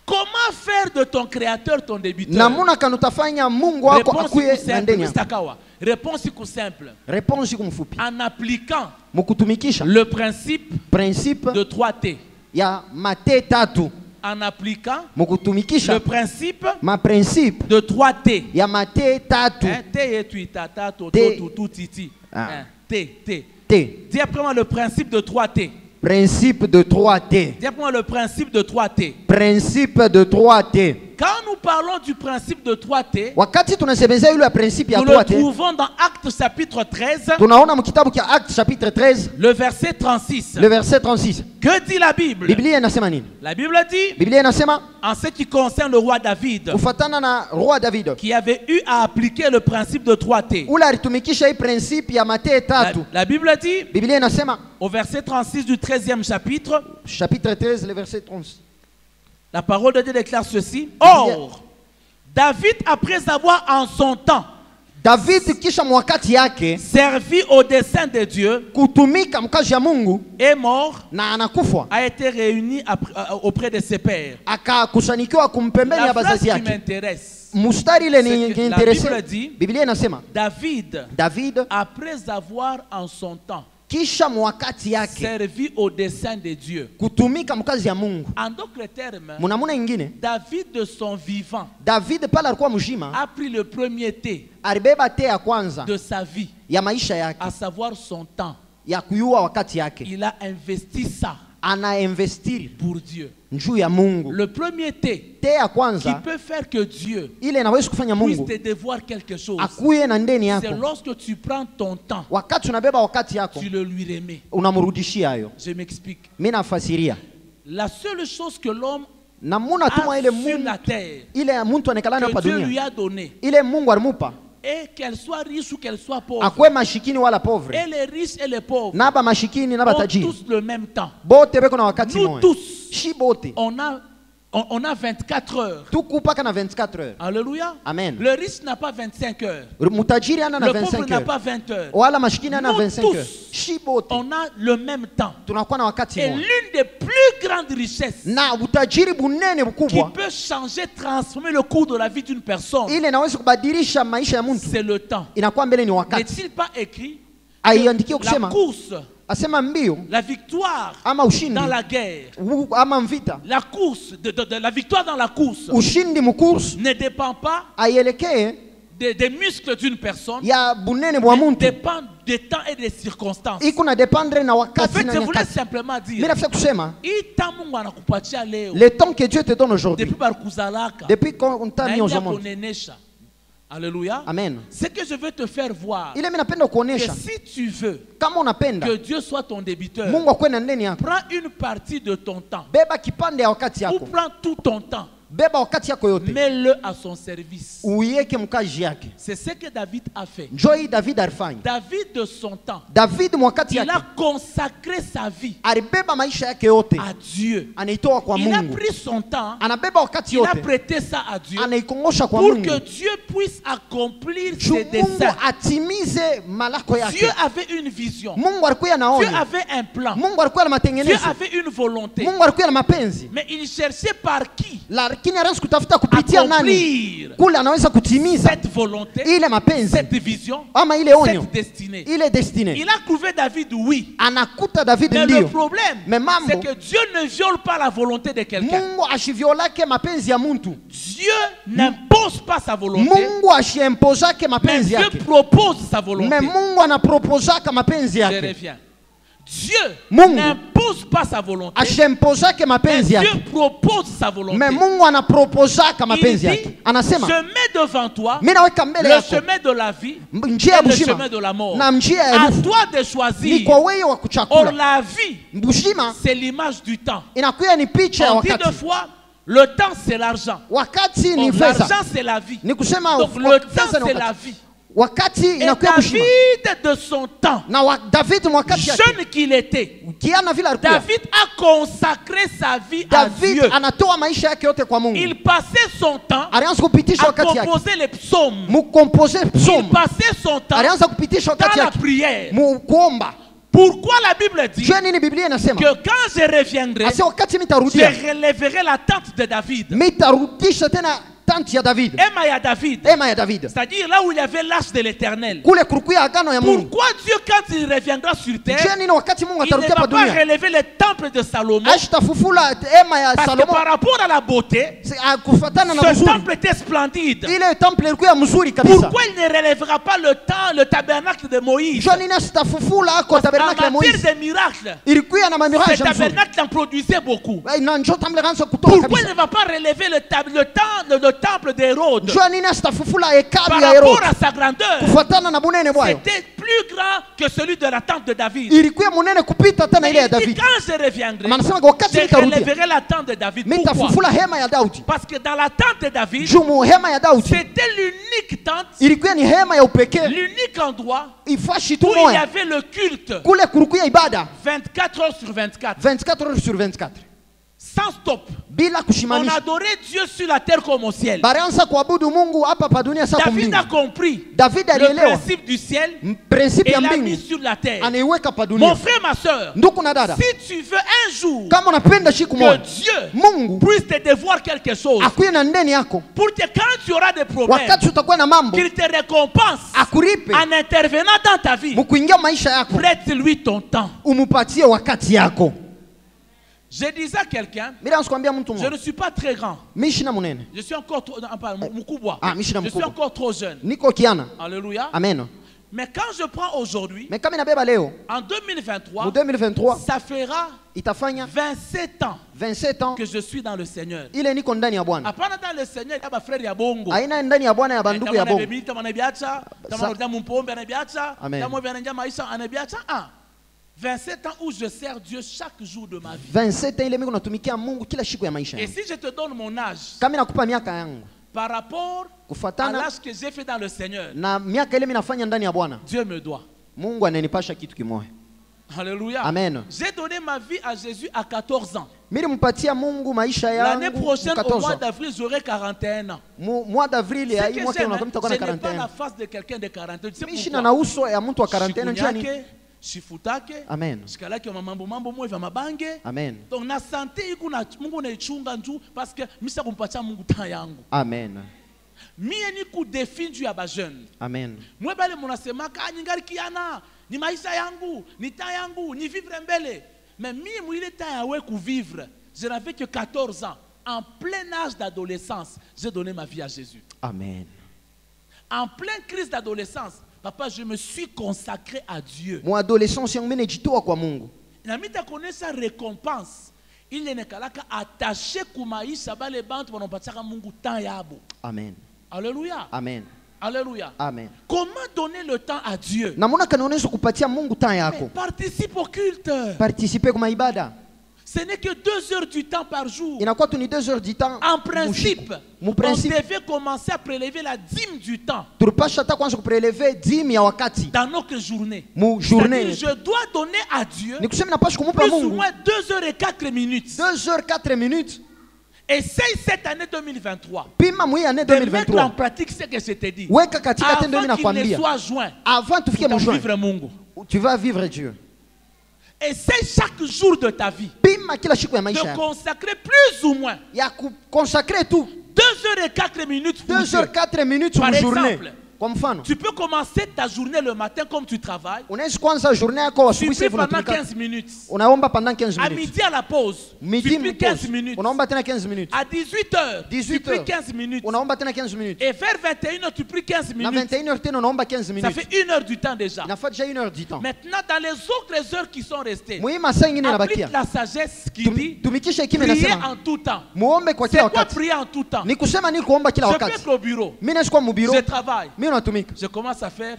Comment faire de ton créateur ton débiteur? Namuna kanutafanya Mungu wako akuye na ndani yako. Réponse simple. Réponse mfupi. En appliquant mukutumikisha le principe de 3T. Ya mate tatu. En appliquant mukutumikisha le principe de 3T. Ya mate tatu. T et tu tata toto titi. T. Dis après-moi le principe de 3T. Principe de 3T. Dis après-moi le principe de 3T. Principe de 3T. Quand nous parlons du principe de 3T, nous le trouvons dans Actes chapitre 13, le verset 36. Que dit la Bible? La Bible dit, en ce qui concerne le roi David, qui avait eu à appliquer le principe de 3T. La Bible dit, au verset 36 du 13e chapitre, chapitre 13, le verset 36. La parole de Dieu déclare ceci. Or, David, après avoir en son temps servi au dessein de Dieu, est mort, a été réuni auprès de ses pères. La phrase qui m'intéresse, la Bible dit, David, après avoir en son temps servi au dessein de Dieu. En d'autres termes, David de son vivant a pris le premier thé de sa vie, à savoir son temps. Il a investi ça pour Dieu. Le premier thé qui peut faire que Dieu puisse te devoir quelque chose, c'est lorsque tu prends ton temps, tu le lui remets. Je m'explique. La seule chose que l'homme a sur la terre, que Dieu lui a donné, et qu'elle soit riche ou qu'elle soit pauvre, et les riches et les pauvres ont tous le même temps. Nous tous, on a 24 heures. Alléluia. Amen. Le riche n'a pas 25 heures. Le pauvre n'a pas 20 heures. Nous tous, on a le même temps. Et l'une des plus grandes richesses qui peut changer, transformer le cours de la vie d'une personne, c'est le temps. N'est-il pas écrit que la course, la victoire dans la guerre, la course, la victoire dans la course ne dépend pas des muscles d'une personne, mais dépend des temps et des circonstances. En fait, je voulais simplement dire, le temps que Dieu te donne aujourd'hui, depuis qu'on t'a mis au monde. Alléluia. Amen. Ce que je veux te faire voir, que si tu veux que Dieu soit ton débiteur, prends une partie de ton temps, ou prends tout ton temps, mets-le à son service. C'est ce que David a fait. David de son temps, il a consacré sa vie à Dieu. Il a pris son temps, il a prêté ça à Dieu pour que Dieu puisse accomplir ses desseins. Dieu avait une vision, Dieu avait un plan, Dieu avait une volonté, mais il cherchait par qui accomplir cette volonté, cette vision, cette destinée. Il a trouvé David, oui. Mais le problème, c'est que Dieu ne viole pas la volonté de quelqu'un. Dieu n'impose pas sa volonté, mais Dieu propose sa volonté. Je reviens. Dieu n'impose pas sa volonté, mais Dieu propose sa volonté. Il dit, je mets devant toi le chemin de la vie et le chemin de la mort. À toi de choisir. Or la vie, c'est l'image du temps. On dit deux fois, le temps c'est l'argent. L'argent c'est la vie. Donc le temps c'est la vie. Et David de son temps, jeune qu'il était, David a consacré sa vie à Dieu. Il passait son temps à composer les psaumes. Il passait son temps dans la prière. Pourquoi la Bible dit que quand je reviendrai, je relèverai la tente de David. C'est-à-dire là où il y avait l'arche de l'Éternel. Pourquoi Dieu, quand il reviendra sur terre, il ne va pas relever le temple de Salomon? Parce que par rapport à la beauté, ce temple était splendide. Pourquoi il ne relèvera pas le tabernacle de Moïse? En matière de miracles, ce tabernacle en produisait beaucoup. Pourquoi il ne va pas relever le temple d'Hérode? Par rapport à sa grandeur, c'était plus grand que celui de la tente de David. Mais il dit, quand je reviendrai, je relèverai la tente de David. Pourquoi? Parce que dans la tente de David, c'était l'unique tente, l'unique endroit où il y avait le culte 24 heures sur 24. sans stop. On adorait Dieu sur la terre comme au ciel. David a compris le principe du ciel et l'a mis sur la terre. Mon frère, ma soeur, si tu veux un jour que Dieu puisse te devoir quelque chose, pour que quand tu auras des problèmes, qu'il te récompense en intervenant dans ta vie, prête-lui ton temps. Je disais à quelqu'un, je ne suis pas très grand. Je suis encore trop, je suis encore trop jeune. Alléluia. Amen. Mais quand je prends aujourd'hui, en 2023, ça fera 27 ans que je suis dans le Seigneur. Après dans le Seigneur, il y a frère Yabongo. Amen. 27 ans où je sers Dieu chaque jour de ma vie. 27 ans Et si je te donne mon âge, par rapport à l'âge que j'ai fait dans le Seigneur, Dieu me doit. Alléluia. Amen. J'ai donné ma vie à Jésus à 14 ans. L'année prochaine, au mois d'avril, j'aurai 41 ans. Je n'ai pas la face de quelqu'un de 41 ans. Tu sais pourquoi? Shifutake. Amen. Shikalaki wa mambo mwe vya mabange. Amen. Donc na sante iko na Mungu na ichunga njoo parce que misa kumpatia Mungu temps yangu. Amen. Mie niku défi juu ya ba jeune. Amen. Mwe bale munasemaka ningali kiana, ni maisha yangu, ni temps yangu, ni vivre mbele. Mais mie mwile temps yawe ku vivre. Je n'avais que 14 ans. En plein âge d'adolescence, j'ai donné ma vie à Jésus. Amen. En pleine crise d'adolescence, papa, je me suis consacré à Dieu. Mon adolescence, je me suis kwa Mungu. Na mita connaît sa récompense. Il n'est kalaka attaché kumaisha bale bantu wanapatia Mungu temps yabo. Amen. Alléluia. Amen. Alléluia. Amen. Comment donner le temps à Dieu? Namona kanaonesha kupatia Mungu temps yako. Participe au culte. Participer kwa ibada. Ce n'est que 2 heures du temps par jour. Inakuwa tu ni 2 heures du temps. En principe, on devait commencer à prélever la dîme du temps. Dans notre journée. Je dois donner à Dieu plus ou moins 2 heures et 4 minutes. 2 heures 4 minutes. Essaye cette année 2023 de mettre en pratique ce que je t'ai dit. Avant qu'il ne soit juin, tu vas vivre Dieu. Essaye chaque jour de ta vie de consacrer plus ou moins 2 heures et 4 minutes pour 2 heures 4 minutes par journée. exemple, tu peux commencer ta journée le matin comme tu travailles. Tu pries pendant 15 minutes. À midi à la pause, tu pries 15 minutes. À 18 heures, tu pries 15 minutes. Et vers 21 heures, tu pries 15 minutes. Ça fait 1 heure du temps déjà. Maintenant, dans les autres heures qui sont restées, applique la sagesse qui dit prier en tout temps. C'est quoi prier en tout temps? Je fais au bureau. Je travaille. Je commence à faire.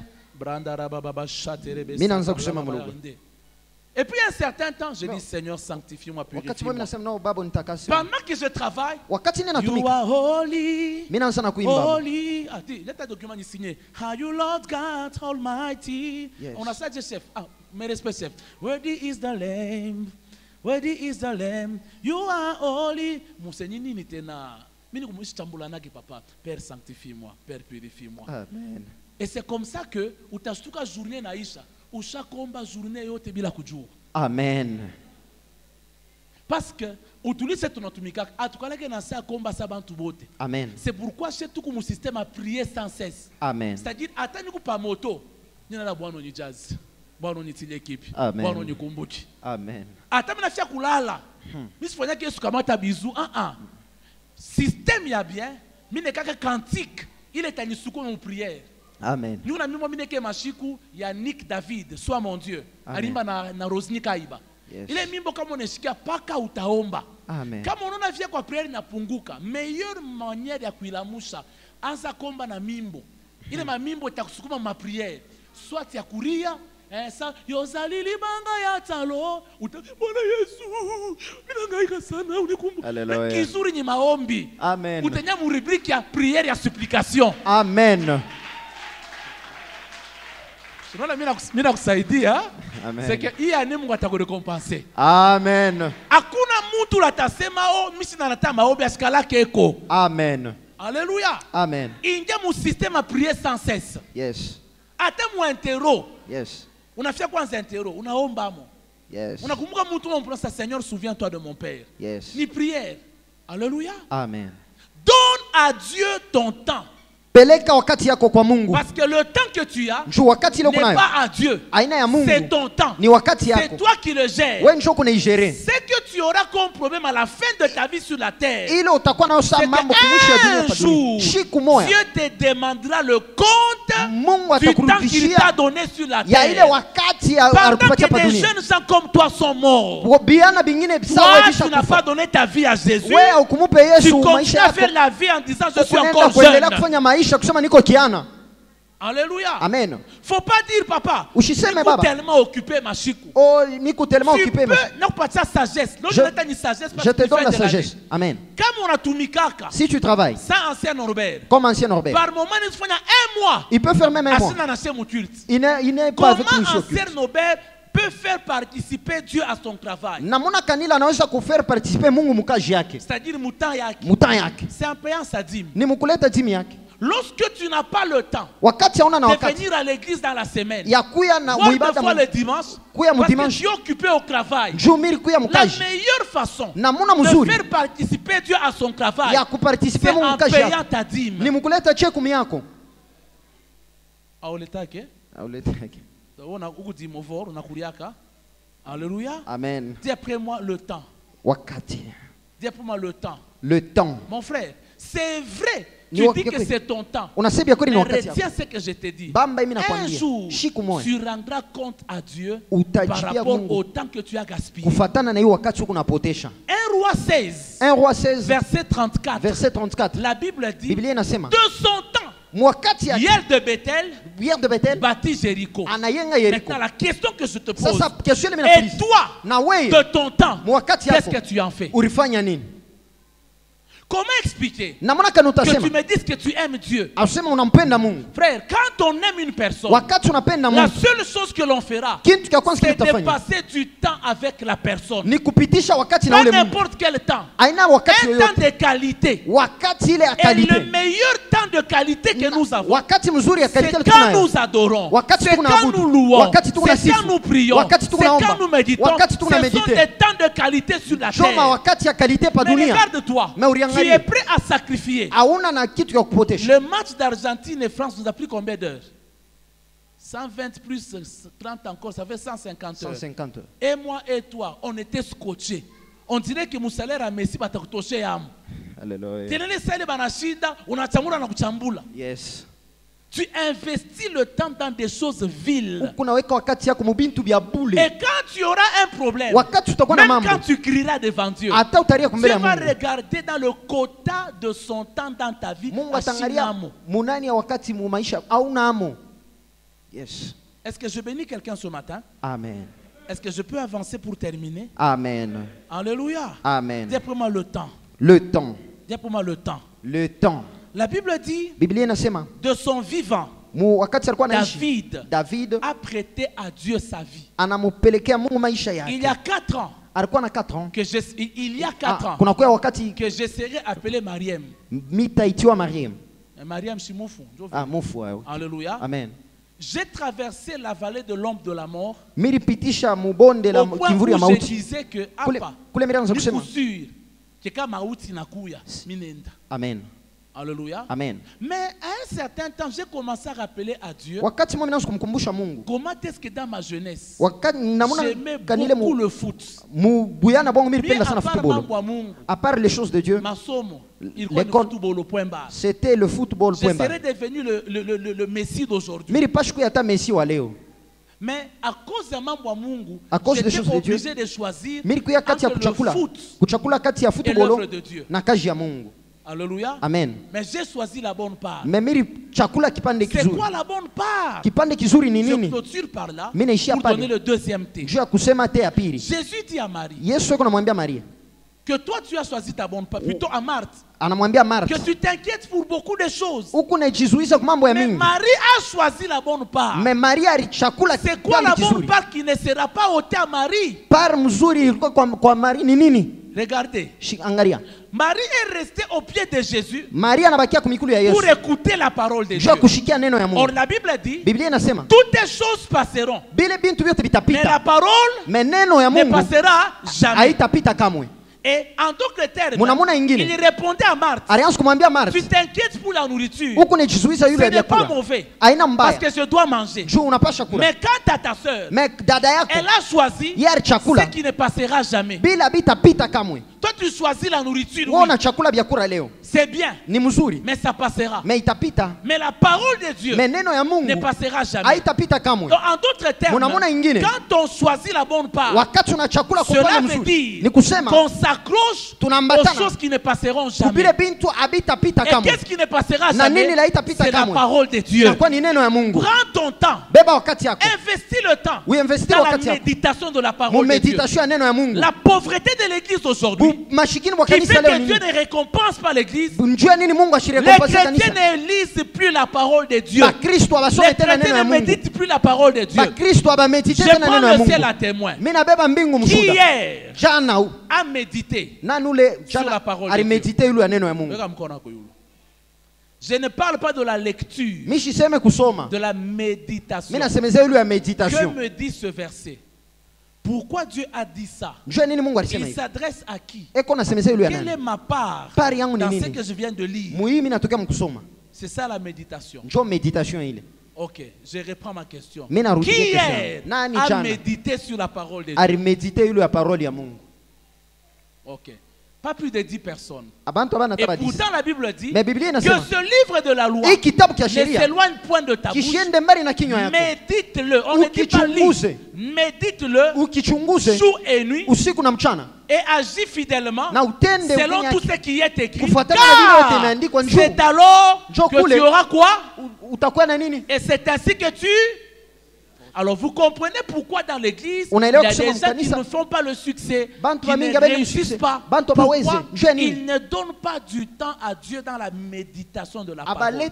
Et puis un certain temps, je dis Seigneur, sanctifie-moi, purifie-moi. Pendant que je travaille, you are holy, holy. Let document est signé. Are you Lord God Almighty? Yes. On a ça, chef. Mes respects, chef. Worthy is the Lamb. Worthy is the Lamb. You are holy. Mon Seigneur, ni n'itena. Père, sanctifie-moi, Père, purifie-moi. Amen. Et c'est comme ça que utashtuka journée naisha, ushakomba journée yote bila kujua. Amen. Parce que utulise tunatumika atukaleke na saa komba sabantu bote. Amen. C'est pourquoi chez tout comme système a prié sans cesse. Amen. C'est-à-dire atani ku pa moto, nina la bwana ni jazz. Bwana ni tile equipe. Bwana ni kumbuki. Amen. Atami na fia kulala. Misifanya Yesu kamata bizu. Système y a bien, mais n'est qu'un cantique. Il est un soukou en prière. Amen. Nous n'avons pas mis que machikou, il y a Nick David, soit mon Dieu. Arimba na Rosni Kaiba. Il est mimbo comme on est paka utaomba. Amen. Comme on a fait quoi prière na punguka, meilleure manière ya kuilamusha, anza komba na mimbo. Il est ma mimbo takusukuma ma prière. Soit ya kuria, ça yozali libanga ya talo, utabona Yesu. Minangaika sana unikumbuka. Kizuri ni maombi. Amen. Utenya mu rubrique ya prière ya supplication. Amen. Sinaona mimi nakusaidia. C'est que il y a Mungu atakurecompenser. Amen. Hakuna mtu atasema oh mimi sina nata maombi asikala keko. Amen. Alléluia. Amen. Ingia mu système à prier sans cesse. Yes. Ata mu interro. Yes. Unafia kwanza interro, unaomba mo. Yes. Unakumbuka mtu unampromesa Seigneur, souviens-toi de mon père. Yes. Ni prière. Alléluia. Amen. Donne à Dieu ton temps. Peleka wakati yako kwa Mungu. Parce que le temps que tu as n'est pas à Dieu. C'est ton temps. C'est toi qui le gères. Ce que tu auras comme problème à la fin de ta vie sur la terre, c'est qu'un jour, Dieu te demandera le compte du temps qu'il t'a donné sur la terre. Pendant que des jeunes gens comme toi sont morts, toi tu n'as pas donné ta vie à Jésus. Tu continues à faire la vie en disant je suis encore jeune. Alléluia. Amen. Faut pas dire papa. Ushiseme baba. Tellement occupé machiku. Oh, niko tellement occupé. Non pas de sagesse. Je te donne la sagesse. Amen. Comme on a tout mikaka. Si tu travailles. Sans ancien Norbert. Comme ancien Norbert. Par moment il faut un mois. Il peut faire même un mois. Il n'est pas avec nous. Comment ancien Norbert peut faire participer Dieu à son travail? Namona kanila anaweza kufaire participer Mungu mukaji yake. C'est-à-dire mutan yake. Mutan yake. C'est en payant sa dîme. Ni mukuleta dîme yake. Lorsque tu n'as pas le temps de venir à l'église dans la semaine, fois le dimanche, parce que tu es occupé au travail, la meilleure façon de faire participer Dieu à son travail, c'est en payant ta dîme. Alléluia. Amen. Dis après moi le temps. Dis après moi le temps. Le temps. Mon frère, c'est vrai. Tu dis que c'est ton temps. Mais retiens ce que je te dis. Un jour, tu rendras compte à Dieu par rapport au temps que tu as gaspillé. 1 roi 16, verset 34. La Bible dit, de son temps, hier de Bethel, bâtit Jéricho. Maintenant, la question que je te pose, et toi, de ton temps, qu'est-ce que tu en fais? Comment expliquer que tu me dises que tu aimes Dieu? Frère, quand on aime une personne, la seule chose que l'on fera, c'est de passer du temps avec la personne. Pas n'importe quel temps. Un temps de qualité. Et le meilleur temps de qualité que nous avons, c'est quand nous adorons, c'est quand nous louons, c'est quand nous prions, c'est quand nous méditons. Ce sont des temps de qualité sur la terre. Mais regarde-toi. Tu es prêt à sacrifier. Le match d'Argentine et France nous a pris combien d'heures? 120 plus 30 encore, ça fait 150 heures. 150 heures. Et moi et toi, on était scotchés. On dirait que mon salaire a Messi va te toucher. Alléluia. Yes. Tu investis le temps dans des choses viles. Et quand tu auras un problème, même quand tu crieras devant Dieu, tu vas regarder dans le quota de son temps dans ta vie. Yes. Est-ce que je bénis quelqu'un ce matin? Amen. Est-ce que je peux avancer pour terminer? Amen. Alléluia. Amen. Dis pour moi le temps. Le temps. Dis pour moi le temps. Le temps. La Bible dit, de son vivant, David a prêté à Dieu sa vie. Il y a 4 ans que je serai appelé Mariam. Mariam Shimoufou. Alléluia. Amen. J'ai traversé la vallée de l'ombre de la mort. Au point où je disais que Amen. Alléluia. Amen. Mais à un certain temps, j'ai commencé à rappeler à Dieu comment est-ce que dans ma jeunesse, j'aimais beaucoup le foot. À part les choses de Dieu, c'était le football. Je serais devenu le Messie d'aujourd'hui. Mais à cause des choses de Dieu, j'étais obligé de choisir entre le foot et l'œuvre de Dieu. Alléluia. Amen. Mais j'ai choisi la bonne part. C'est quoi la bonne part? Je clôture par là pour donner le deuxième thé. Jésus dit à Marie que toi tu as choisi ta bonne part, plutôt à Marthe. Anamwambia Marthe, que tu t'inquiètes pour beaucoup de choses. Mais Marie a choisi la bonne part. C'est quoi la bonne part qui ne sera pas ôtée à Marie? Regardez. Marie est restée au pied de Jésus pour écouter la parole de Dieu. Or la Bible dit, toutes les choses passeront, mais la parole ne passera jamais. Et en d'autres termes, il répondait à Marthe, tu t'inquiètes pour la nourriture, ce n'est pas mauvais, parce que je dois manger. Mais quant à ta soeur, elle a choisi ce qui ne passera jamais. Toi tu choisis la nourriture, oui. C'est bien, mais ça passera. Mais la parole de Dieu ne passera jamais. Donc, en d'autres termes, quand on choisit la bonne part, cela veut dire qu'on s'accroche aux choses qui ne passeront jamais. Et qu'est-ce qui ne passera jamais? C'est la parole de Dieu. Prends ton temps, investis le temps dans la méditation de la parole de Dieu. La pauvreté de l'église aujourd'hui qui fait que Dieu ne récompense pas l'église. Les chrétiens ne lisent plus la parole de Dieu. Les chrétiens ne méditent plus la parole de Dieu. Je prends le ciel à témoin. Qui hier a médité sur la parole de Dieu. Je ne parle pas de la lecture, de la méditation. Que me dit ce verset? Pourquoi Dieu a dit ça? Il s'adresse à qui? Quelle est ma part dans ce que je viens de lire? C'est ça la méditation. Ok, je reprends ma question. Qui hier a médité sur la parole de Dieu? Ok. Pas plus de 10 personnes. Et pourtant la Bible dit que ce livre de la loi ne s'éloigne point de ta bouche. Médite-le. On ne dit pas lire. Médite-le jour et nuit. Et agis fidèlement selon tout ce qui est écrit. Car c'est alors que tu auras quoi? Et c'est ainsi que tu... Alors vous comprenez pourquoi dans l'église il y a des gens qui ne font pas le succès, qui ne réussissent pas. Pourquoi ils ne donnent pas du temps à Dieu dans la méditation de la parole. Je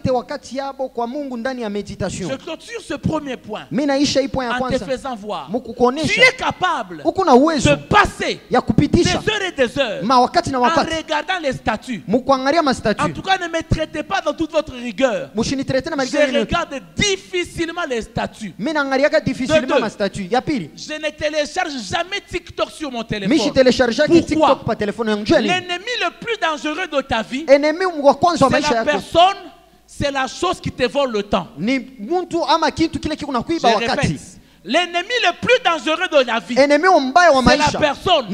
clôture ce premier point en te faisant voir. Tu es capable de passer des heures et des heures en regardant les statuts. En tout cas, ne me traitez pas dans toute votre rigueur. Je regarde difficilement les statuts. Difficilement ma statue. Je ne télécharge jamais TikTok sur mon téléphone. Pourquoi? L'ennemi le plus dangereux de ta vie, c'est la personne, c'est la chose qui te vole le temps. Je répète. L'ennemi le plus dangereux de la vie, c'est la personne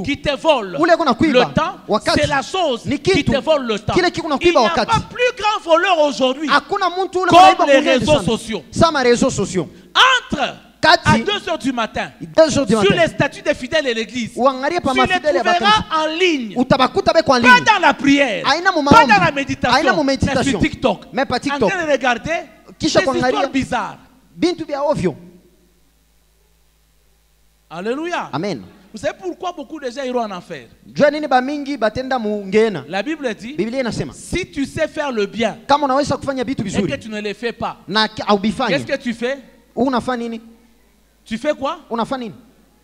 qui te vole le temps, c'est la chose qui te vole le temps. Il n'y a pas plus grand voleur aujourd'hui comme les réseaux sociaux. Entre à 2 h du matin, sur les statuts des fidèles et l'église, tu les trouveras en ligne, pas dans la prière, pas dans la méditation, mais sur TikTok, en train de regarder des histoires bizarres. Alléluia. Amen. Vous savez pourquoi beaucoup de gens iront en enfer? La Bible dit, si tu sais faire le bien et que tu ne le fais pas, qu'est-ce que tu fais? Tu fais quoi?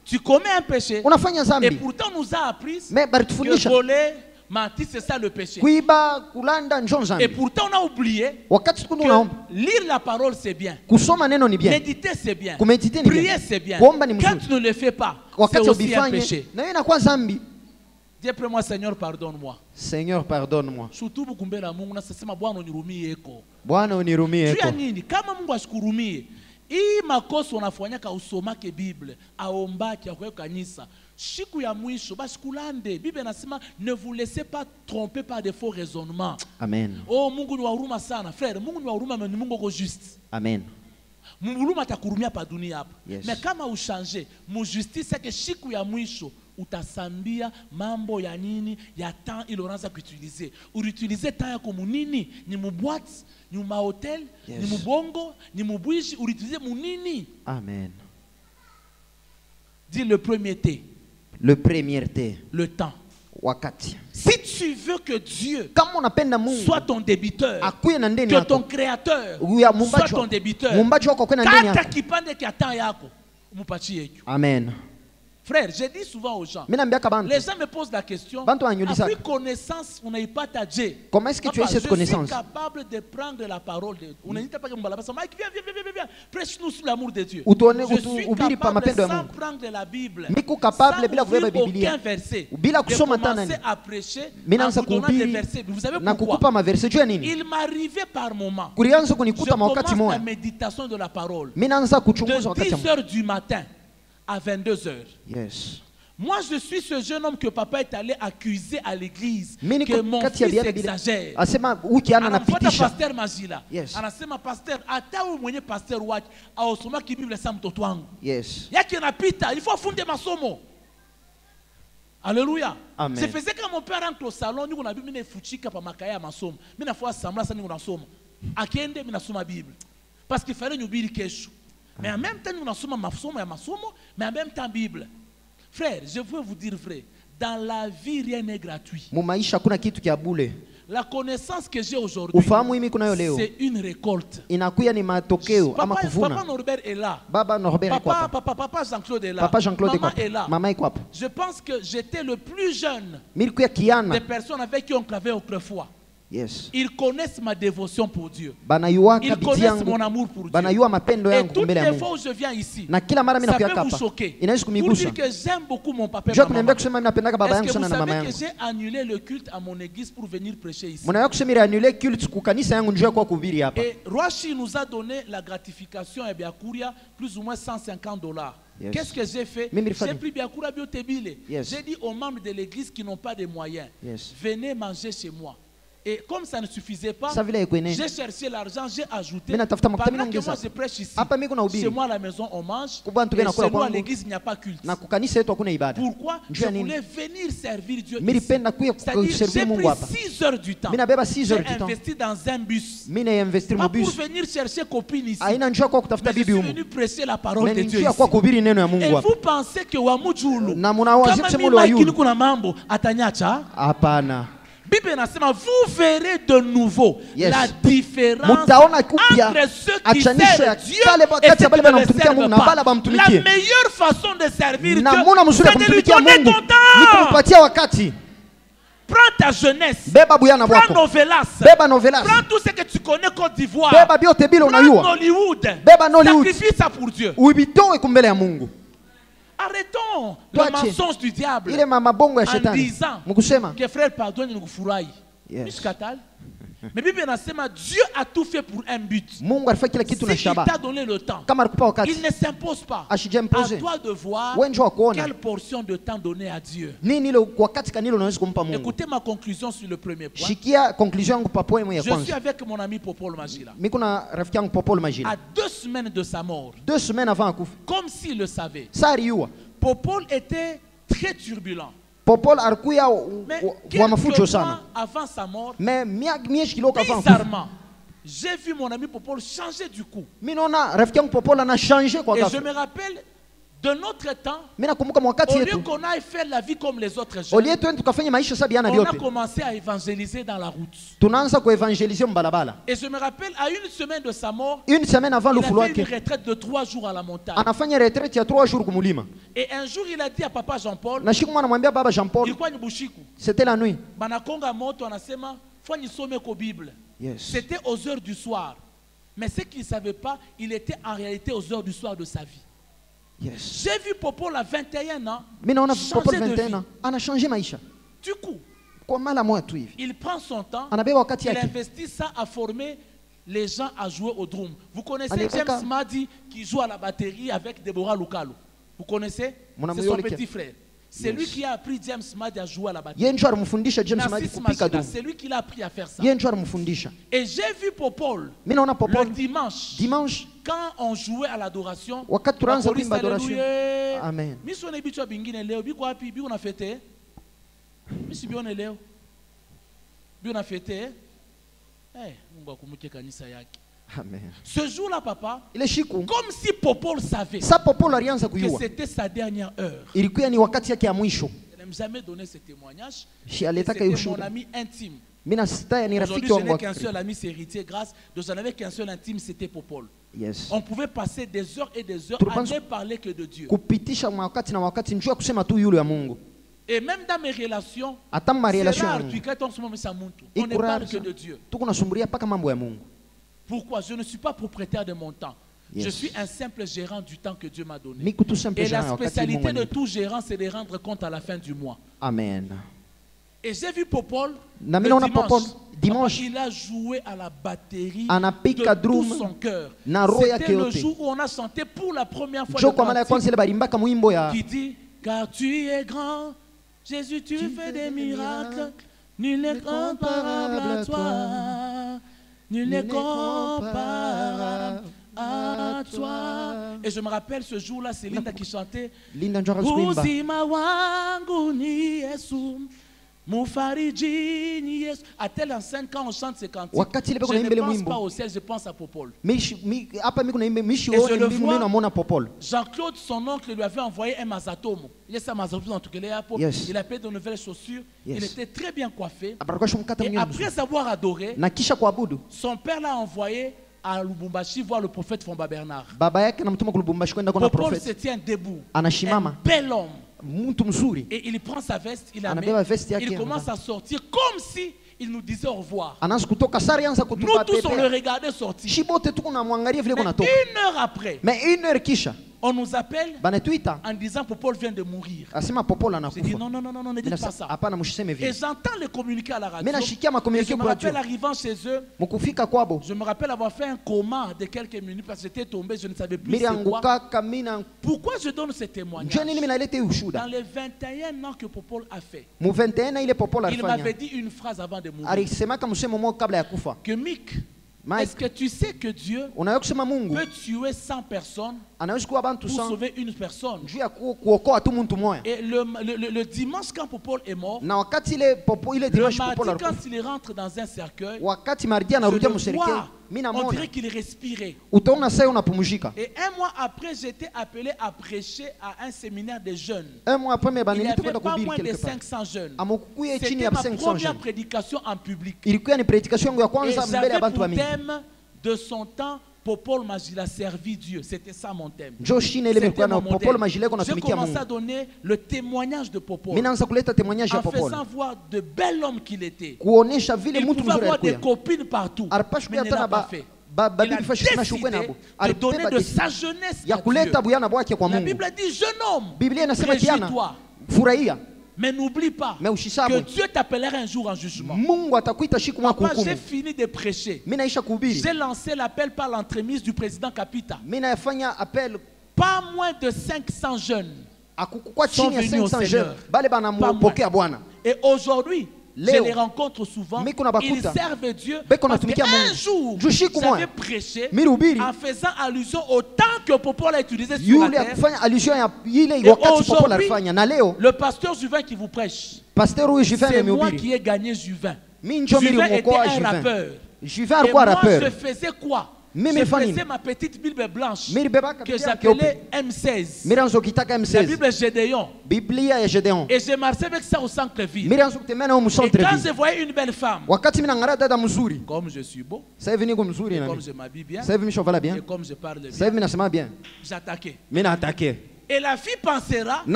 Tu commets un péché. Et pourtant on nous a appris que voler, mentir, c'est ça le péché. Et pourtant on a oublié que lire la parole c'est bien. Méditer c'est bien. Prier c'est bien. Quand tu ne le fais pas, c'est aussi un péché. Dis après moi, Seigneur, pardonne-moi. Seigneur, pardonne-moi. Surtout bukumbela Mungu na sema Bwana unirumie eko. Bwana unirumie eko. Tu ya nini? Kama Mungu asikurumie, hii makosa unafanyaka usomake Bible, aombaki akweka kanisa. Siku ya mwisho basi kulande. Bible inasema ne vous laissez pas tromper par de faux raisonnements. Amen. Oh, Mungu ni wa huruma sana. Frère, Mungu ni wa huruma, mais Mungu ko juste. Amen. Mungu atakurumia pa dunia hapa. Yes. Mais kama ushange, mu justice ke siku ya mwisho utasambia mambo ya nini ya temps il unaanza kuutiliser. Uutiliser temps yako munini? Ni mu boîte, ni mu hotel, yes. Ni mu bongo, ni mu bwishi, uutiliser munini? Amen. Dis le premier T. Le premier T. Le temps. wakati. Si tu veux que Dieu soit ton débiteur, que ton créateur soit ton débiteur, kata kipande kia temps yako mupatie yetu. Amen. Frère, je dis souvent aux gens, les gens me posent la question, après connaissance, on n'a pas tadjé. Comment est-ce que tu as cette connaissance? Je suis capable de prendre la parole de Dieu. On n'hésite pas que viens, prêche-nous sur l'amour de Dieu. Je suis capable sans prendre la Bible, sans ouvrir aucun verset, de commencer à prêcher en vous donnant des versets. Vous savez pourquoi? Il m'arrivait par moment, je commence la méditation de la parole, de 10h du matin à 22h. Yes. Moi, je suis ce jeune homme que papa est allé accuser à l'église que mon fils exagère. Pasteur Magila. Yes. Anasema pasteur, ata u mwenye pasteur wake ausoma kibiblia sa mtoto wangu. Yes. Yaki napita, il faut funde masomo. Alléluia. Amen. Je faisais quand mon père rentre au salon, nous on a vu mine fuchika pa makaya masomo. Mina fois sambla sa nous on soma. Akende mina soma Bible. Parce qu'il fallait nous bili kesho. Mais en même temps, nous avons masomo, mais en même temps, Bible. Frère, je veux vous dire vrai, dans la vie, rien n'est gratuit. La connaissance que j'ai aujourd'hui, c'est une récolte. Papa Norbert est là. Papa Jean-Claude est là. Maman est là. Je pense que j'étais le plus jeune des personnes avec qui on travaillait autrefois. Yes. Ils connaissent ma dévotion pour Dieu. Ils connaissent mon amour pour Dieu. Et toutes les fois où je viens ici, ça peut vous choquer. Pour dire que j'aime beaucoup mon papa et ma maman. Est-ce que vous savez que j'ai annulé le culte à mon église pour venir prêcher ici? Et Roachi nous a donné la gratification à Biakouria, plus ou moins $150. Yes. Qu'est-ce que j'ai fait? J'ai pris Biakouria Biotebile. J'ai dit aux membres de l'église qui n'ont pas de moyens, venez manger chez moi. Et comme ça ne suffisait pas, j'ai cherché l'argent, j'ai ajouté. Pendant que moi je prêche ici, chez moi à la maison on mange, et chez nous à l'église il n'y a pas culte. Pourquoi? Je voulais venir servir Dieu ici. C'est-à-dire j'ai pris 6 heures du temps. J'ai investi dans un bus. Pas pour venir chercher copine ici. Mais je suis venu prêcher la parole de Dieu ici. Et vous pensez que Wamujulu, kama mimi kuna mambo atanyacha? Vous verrez de nouveau la différence entre ceux qui servent Dieu et ceux qui ne servent pas. La meilleure façon de servir Dieu, c'est de lui donner ton temps. Prends ta jeunesse, prends Novelas, prends tout ce que tu connais Côte d'Ivoire, prends Hollywood, sacrifie ça pour Dieu. Arrêtons le mensonge du diable en disant que frère pardonne nous furahi. Mais Bible nasema Dieu a tout fait pour un but. S'il t'a donné le temps, il ne s'impose pas. À toi de voir quelle portion de temps donner à Dieu. Écoutez ma conclusion sur le premier point. Je suis avec mon ami Popol Magila. À 2 semaines de sa mort, comme s'il le savait, Popol était très turbulent. Mais quelques mois avant sa mort, bizarrement, j'ai vu mon ami Popol changer du coup. Et je me rappelle de notre temps, au lieu qu'on aille faire la vie comme les autres jeunes, on a commencé à évangéliser dans la route. Et je me rappelle, à 1 semaine de sa mort, il a fait une retraite de 3 jours à la montagne. Et un jour, il a dit à papa Jean-Paul, c'était la nuit. C'était aux heures du soir. Mais ce qu'il ne savait pas, il était en réalité aux heures du soir de sa vie. Yes. J'ai vu Popol à 21 ans. Changer de vie. Du coup, il prend son temps, il investit ça à former les gens à jouer au drum. Vous connaissez James Madi qui joue à la batterie avec Deborah Lukalu. Vous connaissez? C'est son petit frère. C'est lui qui a appris James Madi à jouer à la batterie. C'est lui qui l'a appris à faire ça. Et j'ai vu Popol le dimanche. Quand on jouait à l'adoration, Amen. Amen. Ce jour-là, papa, comme si Popol savait que c'était sa dernière heure. même jamais donné ce témoignage. C'était mon ami intime. Aujourd'hui, je n'ai qu'un seul ami, c'est héritier grâce. Donc, j'en avais qu'un seul intime, c'était Popol. Yes. On pouvait passer des heures et des heures à ne parler que de Dieu. Et même dans mes relations, c'est rare, on ne parle que de Dieu. Pourquoi? Je ne suis pas propriétaire de mon temps. Yes. Je suis un simple gérant du temps que Dieu m'a donné. Et la spécialité de tout gérant, c'est de rendre compte à la fin du mois. Amen. Et j'ai vu Popol dimanche, il a joué à la batterie de tout son cœur. C'était le jour où on a chanté pour la première fois le cantique qui dit « Car tu es grand, Jésus, tu fais des miracles, nul n'est comparable à toi, nul n'est comparable à toi. » Et je me rappelle ce jour-là, c'est Linda qui chantait « Uzima wangu ni Yesu. À tel en 5 ans, on chante ces cantiques. Je ne pense pas au ciel, je pense à Popol. Et je le vois, Jean-Claude, son oncle, lui avait envoyé un mazatomo. Il a payé de nouvelles chaussures. Il était très bien coiffé. Et après avoir adoré, son père l'a envoyé à Lubumbashi voir le prophète Fomba Bernard. Popol se tient debout. Un bel homme. Et il prend sa veste, il la met, il commence à sortir comme si il nous disait au revoir. Nous tous on le regardait sortir. Mais 1 heure après, on nous appelle en disant Popol vient de mourir. J'ai dit non, ne dites pas ça. Et j'entends les communiquer à la radio. Et je me rappelle arrivant chez eux, je me rappelle avoir fait un coma de quelques minutes parce que j'étais tombé, je ne savais plus c'est quoi. Pourquoi je donne ce témoignage? Dans les 21 ans que Popol a fait, il m'avait dit une phrase avant de mourir. Que Mick, est-ce que tu sais que Dieu peut tuer 100 personnes pour sauver une personne? Et le dimanche quand Popol est mort, le mardi quand il rentre dans un cercueil, je le vois, on dirait qu'il respirait. Et 1 mois après, j'étais appelé à prêcher à un séminaire de jeunes. Il n'y avait pas moins de 500 jeunes. C'était ma première prédication en public. Et j'avais pour thème de son temps, Popol Magila a servi Dieu. C'était ça mon thème. C'était mon modèle. Je commençais à donner le témoignage de Popol en faisant voir de bel homme qu'il était. Il pouvait avoir des copines partout, mais il ne l'a pas fait. Il a décidé de donner de sa jeunesse à Dieu. La Bible dit, jeune homme, réjouis-toi. Mais n'oublie pas que Dieu t'appellera un jour en jugement. Papa, j'ai fini de prêcher. J'ai lancé l'appel par l'entremise du président Kapita. Pas moins de 500 jeunes sont venus au Seigneur. Et aujourd'hui, je les rencontre souvent, ils servent Dieu parce qu'un jour, j'avais prêché en faisant allusion au temps que Popol a utilisé sur la terre. Et aujourd'hui, le pasteur Juvin qui vous prêche, c'est moi qui ai gagné Juvin. Juvin était un rappeur. Et moi, je faisais quoi? Je faisais ma petite Bible blanche que j'appelais M16. La Bible Gédéon. Et je marchais avec ça au centre-ville. Et quand je voyais une belle femme, comme je suis beau, et comme je m'habille bien, et comme je parle bien, j'attaquais. Et la fille pensera que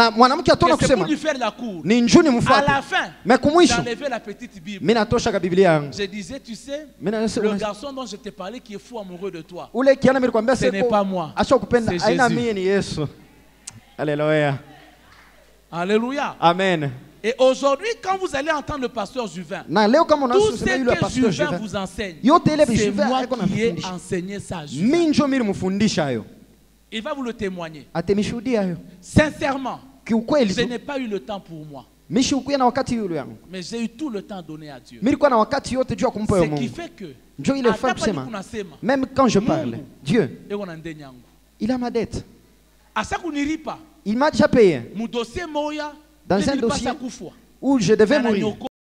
c'est pour lui faire la cour. À la fin, j'enlevais la petite Bible. Je disais, tu sais, le garçon dont je t'ai parlé qui est fou amoureux de toi, ce n'est pas moi, c'est Jésus. Alléluia. Alléluia. Amen. Et aujourd'hui, quand vous allez entendre le pasteur Juvin, tout ce que Juvin vous enseigne, c'est moi qui ai enseigné ça à Juvin. Il va vous le témoigner. Sincèrement, je n'ai pas eu le temps pour moi. Mais j'ai eu tout le temps donné à Dieu. Ce qui fait que, même quand je parle, Dieu, il a ma dette. Il m'a déjà payé. Dans un dossier où je devais mourir.